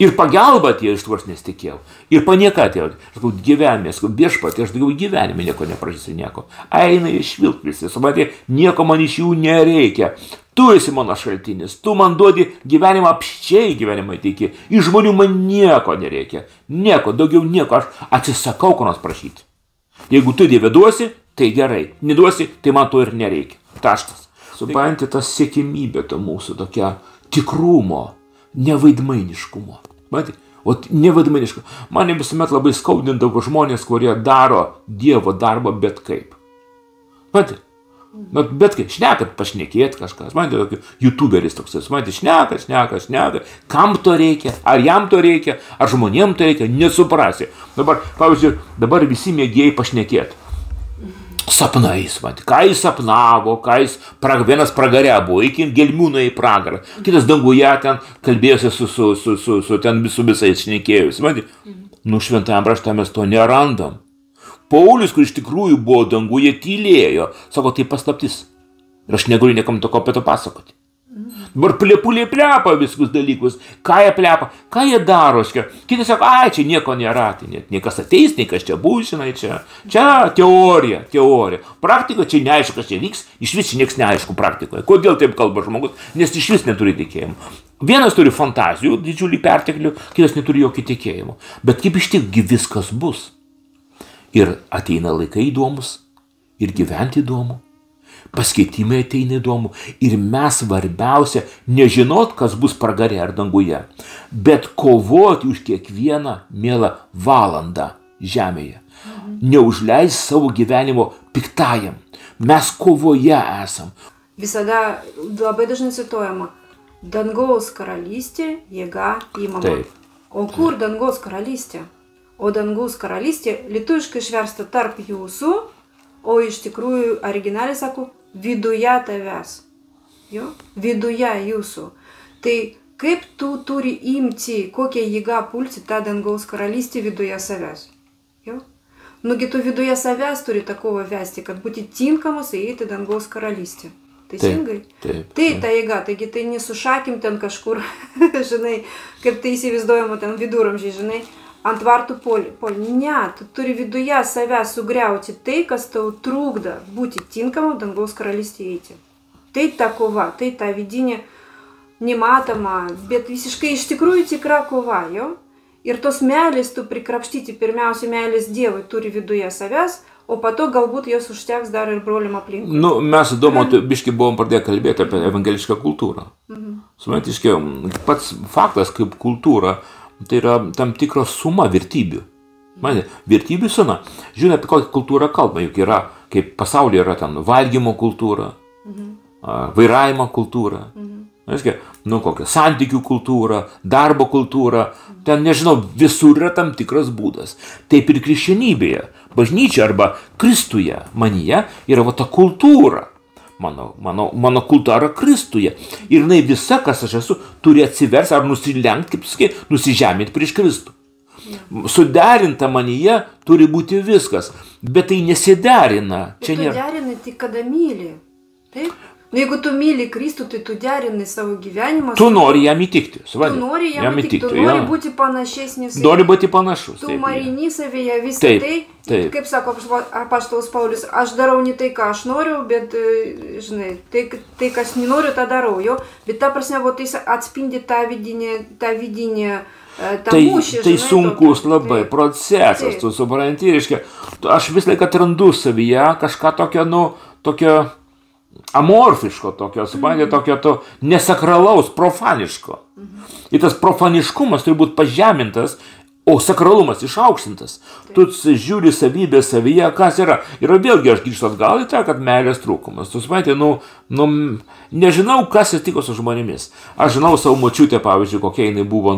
Ir pagalba atėjo iš tų, aš nesitikėjau. Ir panieka atėjo. Aš sakau, gyvenime, viešpatie, aš daugiau gyvenime nieko neprašysiu, nieko. Eina iš vilkvisi, supratė, nieko man iš jų nereikia. Tu esi mano šaltinis, tu man duodi gyvenimą, apščiai gyvenimą teiki. Iš žmonių man nieko nereikia. Nieko, daugiau nieko, aš atsisakau ko nors prašyti. Jeigu tu Dieve duosi, tai gerai. Neduosi, tai man to ir nereikia. Taškas. Supranti, ta siekimybė, ta mūsų tokia tikrumo, nevaidmainiškumo. Matai? O nevaidmainiškumo. Mane visuomet labai skaudindavo žmonės, kurie daro Dievo darbą bet kaip. Matai? Bet kaip, šnekat pašnekėt kažkas. Man tai youtuberis toks, man tai šneka. Kam to reikia? Ar jam to reikia? Ar žmonėm to reikia? Nesuprasi. Dabar, pavyzdžiui, visi mėgėjai pašnekėt. Sapnais, man. Ką jis sapnavo, vienas pragare buvo, iki gelmių nuėjo į pragarą. Kitas danguje ten kalbėjosi su ten visais šnekėjusi. Man, šventajam rašte mes to nerandam. Paulius, kur iš tikrųjų buvo danguje, tylėjo. Sako, tai paslaptis. Ir aš negaliu niekam to apie to pasakoti. Dabar plepa visus dalykus. Ką jie plepa? Ką jie daro? Kiti sako, čia nieko nėra. Tai net niekas ateis, niekas čia bus, žinai, čia teorija. Praktikoje čia neaišku, kas čia vyks. Iš vis nieks neaišku praktikoje. Kodėl taip kalba žmogus? Nes iš vis neturi tikėjimo. Vienas turi fantazijų, didžiulį perteklių, kitas neturi jokio tikėjimo. Bet kaip iš tikrųjų viskas bus? Ir ateina laikai įdomus, ir gyventi įdomu, paskaitimai ateina įdomu, ir mes svarbiausia nežinot, kas bus pragare ar danguje, bet kovoti už kiekvieną mielą valandą žemėje. Neužleis savo gyvenimo piktajam. Mes kovoje esam. Visada labai dažnai cituojama, dangaus karalystė, jėga įmama. Taip. O kur dangaus karalystė? O dangaus karalystė lietuviškai išversta tarp jūsų, o iš tikrųjų originaliai sako viduje tavęs. Jo? Viduje jūsų. Tai kaip tu turi imti, kokią jėgą pulti tą dangaus karalystę viduje savęs? Jo? Nugi tu viduje savęs turi tą kovą vesti, kad būti tinkamas įeiti dangaus karalystę. Teisingai? Taip. Tai ta jėga, taigi tai nesušakim ten kažkur, žinai, kaip tai įsivaizduojama ten viduramžiai, žinai. Ant vartų polį. Ne, tu turi viduje save sugriauti tai, kas tau trukdo būti tinkamu dangaus karalystėje eiti. Tai ta kova, tai ta vidinė nematoma, bet visiškai iš tikrųjų tikra kova, jo? Ir tos meilės tu prikrapštyti, pirmiausia meilės Dievui turi viduje savęs, o po to galbūt jos užteks dar ir broliam aplinkui. Mes įdomu, biškai buvom pradėję kalbėti apie evangelišką kultūrą. Suprantiškai, pats faktas kaip kultūra, tai yra tam tikra suma vertybių. Vertybių suma. Žiūrėjau, apie kokią kultūrą kalbą, juk yra, kaip pasaulyje yra ten valgymo kultūra, vairavimo kultūra, Aiškiai, nu kokia santykių kultūra, darbo kultūra, ten, nežinau, visur yra tam tikras būdas. Taip ir krikščionybėje, bažnyčia arba Kristuje, manyje, yra va ta kultūra. Mano kultūra Kristuje. Ir jinai visa, kas aš esu, turi atsiversti ar nusilenkti, kaip sakai, nusižeminti prieš Kristų. Suderinta manyje turi būti viskas, bet tai nesiderina. Čia tu derini tik kada myli. Taip? Jeigu tu myli Kristų, tai tu derini savo gyvenimą. Tu nori jam įtikti. Tu nori jam įtikti, tu nori būti panašesnis. Nori būti panašus. Tu marini savyje visą tai, kaip sako apaštalas Paulius, aš darau ne tai, ką aš noriu, bet, žinai, tai kas nenoriu, tą darau. Jo? Bet ta prasme, tai atspindi tą vidinį Tai sunkus labai procesas, tu supranti, reiškia, aš vis laik atrandu savyje kažką tokio amorfiško, tokio nesakralaus, profaniško. Ir tas profaniškumas turi būti pažemintas, o sakralumas išaukštintas. Tu žiūri savybę savyje, kas yra. Ir vėlgi aš grįžtu atgal į tą, kad meilės trūkumas. Tu supranti, nežinau, kas atsitiko su žmonėmis. Aš žinau savo močiutę, pavyzdžiui, kokia jinai buvo,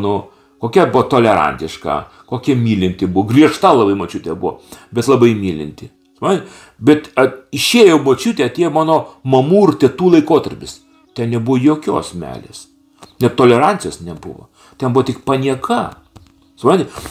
kokia buvo tolerantiška, kokia mylinti buvo. Griežta labai močiutė buvo, bet labai mylinti. Bet išėjo močiutė, atėjo mano mamų ir tėtų laikotarpis. Ten nebuvo jokios meilės. Net tolerancijos nebuvo. Ten buvo tik panieka.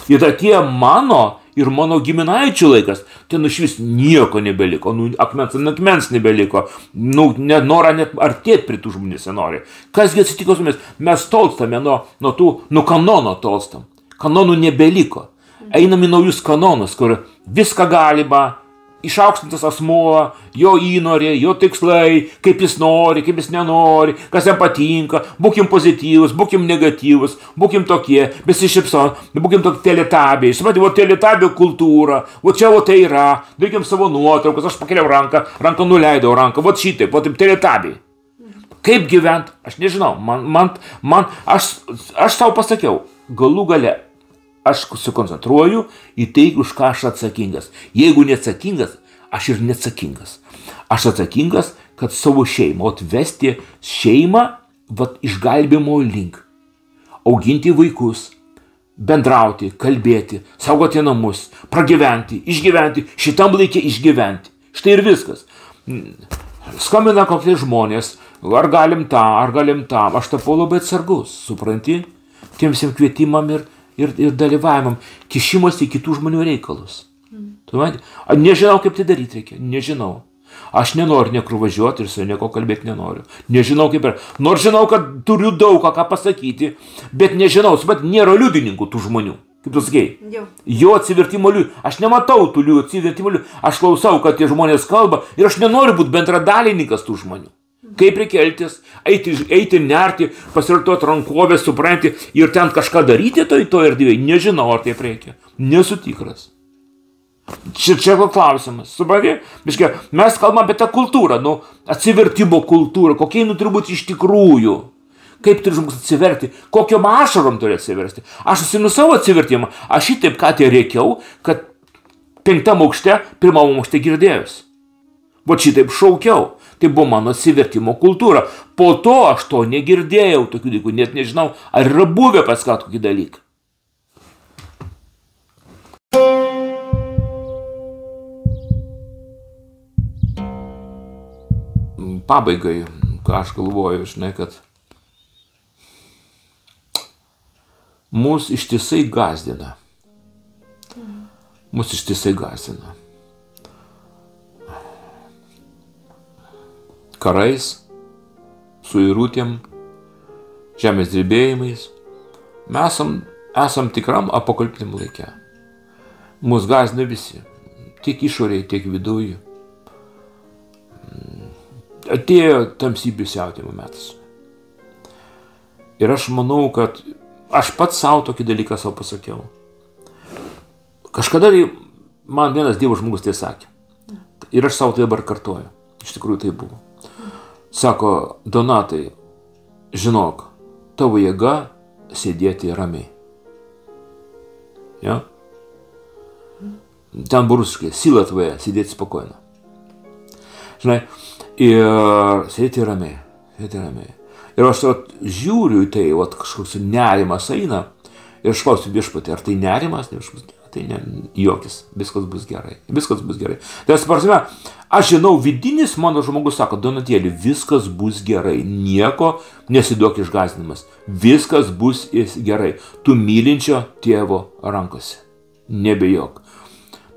Ir atėjo mano ir mano giminaičių laikas. Ten išvis nieko nebeliko. Akmens nebeliko. Nenora net artėti prie tų žmonės nenori. Kasgi atsitiko su mes? Mes tolstame nuo kanono tolstam. Kanonų nebeliko. Einam į naujus kanonus, kur viską galima. Išaukštintas asmuo, jo įnorė, jo tikslai, kaip jis nori, kaip jis nenori, kas jam patinka, būkim pozityvus, būkim negatyvus, būkim tokie, besišypson, būkim tokie teletabiai. Suprantate, o teletabių kultūra, o čia tai yra, darykim savo nuotraukas, aš pakeliau ranką nuleidau ranką, šitaip, taip teletabiai. Kaip gyvent, aš nežinau, aš savo pasakiau, galų gale, aš susikoncentruoju į tai, už ką aš atsakingas. Jeigu neatsakingas, aš ir neatsakingas. Aš atsakingas, kad savo šeimą, atvesti šeimą išgelbėjimo link. Auginti vaikus, bendrauti, kalbėti, saugoti namus, pragyventi, išgyventi, šitam laikė išgyventi. Štai ir viskas. Skambina kokie žmonės, ar galim tą. Aš tapau labai atsargus, supranti, tiem visiems kvietimam ir dalyvavimam, kišimas į kitų žmonių reikalus. Nežinau, kaip tai daryti reikia, nežinau. Aš nenoriu niekur važiuoti ir su nieko kalbėti nenoriu. Nežinau, kaip yra. Nors žinau, kad turiu daug ką pasakyti, bet nežinau, nėra liudininkų tų žmonių. Kaip tu sakei? Jo atsivertimo liūdį. Aš nematau tų atsivertimo liūdį. Aš klausau, kad tie žmonės kalba ir aš nenoriu būti bendradalininkas tų žmonių. Kaip reikia elgtis, eiti nerti, pasirtuoti rankovės, supranti ir ten kažką daryti to erdvėje. Nežinau, ar taip reikia. Nesu tikras. Čia klausimas. Supranti? Mes kalbame apie tą kultūrą, atsivertimo kultūrą, kokia jinai turi būti iš tikrųjų. Kaip turi žmogus atsiverti, kokiom ašarom turi atsiverti. Aš atsimenu savo atsivertimą, aš šitaip ką tai reikiau, kad 5. aukšte, 1. aukšte girdėjus. Šitaip šaukiau. Tai buvo mano atsivertimo kultūra. Po to aš to negirdėjau tokių dalykų, net nežinau, ar yra buvę pas ką tokį dalyką. Pabaigai, ką aš galvoju, kad mus ištisai gąsdina. Karais, suirutėm, žemės drebėjimais. Mes esam tikram apokaliptiniam laike. Mus gąsdina visi. Tiek išorėje, tiek viduje. Atėjo tamsybių siautėjimo metas. Ir aš manau, kad aš pats savo tokį dalyką savo pasakiau. Kažkada man vienas Dievo žmogus tai sakė. Ir aš savo tai dabar kartoju. Iš tikrųjų tai buvo. Sako, Donatai, žinok, tavo jėga sėdėti ramiai. Ja? Ten rusiškai, sila tvoja sėdėti spokojно. Žinai, ir sėdėti ramiai. Ir aš žiūriu į tai, kažkoks nerimas eina ir aš klausiu viešpatį, ar tai nerimas, ne viešpatį, tai ne, jokis, viskas bus gerai, viskas bus gerai. Tai prasme, aš žinau, vidinis mano žmogus sako, Donatėli, viskas bus gerai, nieko nesiduok išgąsdinimas, viskas bus gerai, tu mylinčio tėvo rankose, nebejok.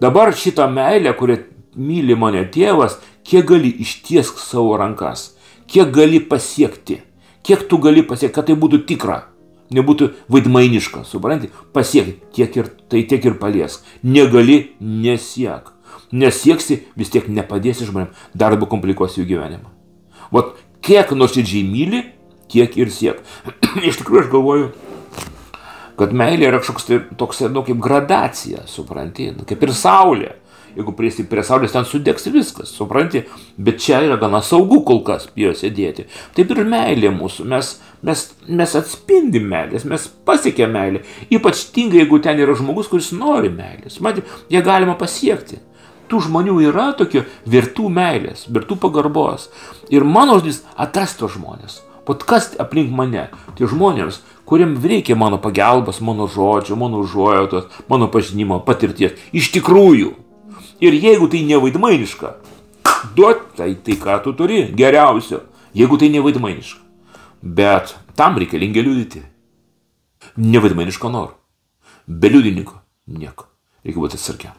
Dabar šitą meilę, kurią myli mane tėvas, kiek gali ištiesk savo rankas, kiek gali pasiekti, kiek tu gali pasiekti, kad tai būtų tikra, nebūtų vaidmainiška, supranti, pasiekti, tiek ir paliesk, negali, nesiek. Nesieksi, vis tiek nepadėsi žmonėm, dar labiau komplikuosi jų gyvenimą. Vat kiek nuoširdžiai myli, tiek ir siek. Iš tikrųjų, aš galvoju, kad meilė yra kažkoks toks, kaip gradacija, supranti, kaip ir saulė. Jeigu prie saulės ten sudegs viskas, supranti, bet čia yra gana saugu kol kas prie jo sėdėti. Taip ir meilė mūsų, mes atspindim meilės, mes pasiekėm meilę. Ypač tingai, jeigu ten yra žmogus, kuris nori meilės. Supranti, jie galima pasiekti. Tų žmonių yra tokių vertų meilės, vertų pagarbos. Ir mano žodis atrasti tos žmonės. Pat kas aplink mane, tie žmonės, kuriem reikia mano pagalbos, mano žodžio, mano užuojautos, mano pažinimo, patirties. Iš tikrųjų. Ir jeigu tai nevaidmainiška, duot tai ką tu turi, geriausio, jeigu tai nevaidmainiška. Bet tam reikalinga liudyti. Nevaidmainiško noro. Be liudininko nieko. Reikia būti atsargiam.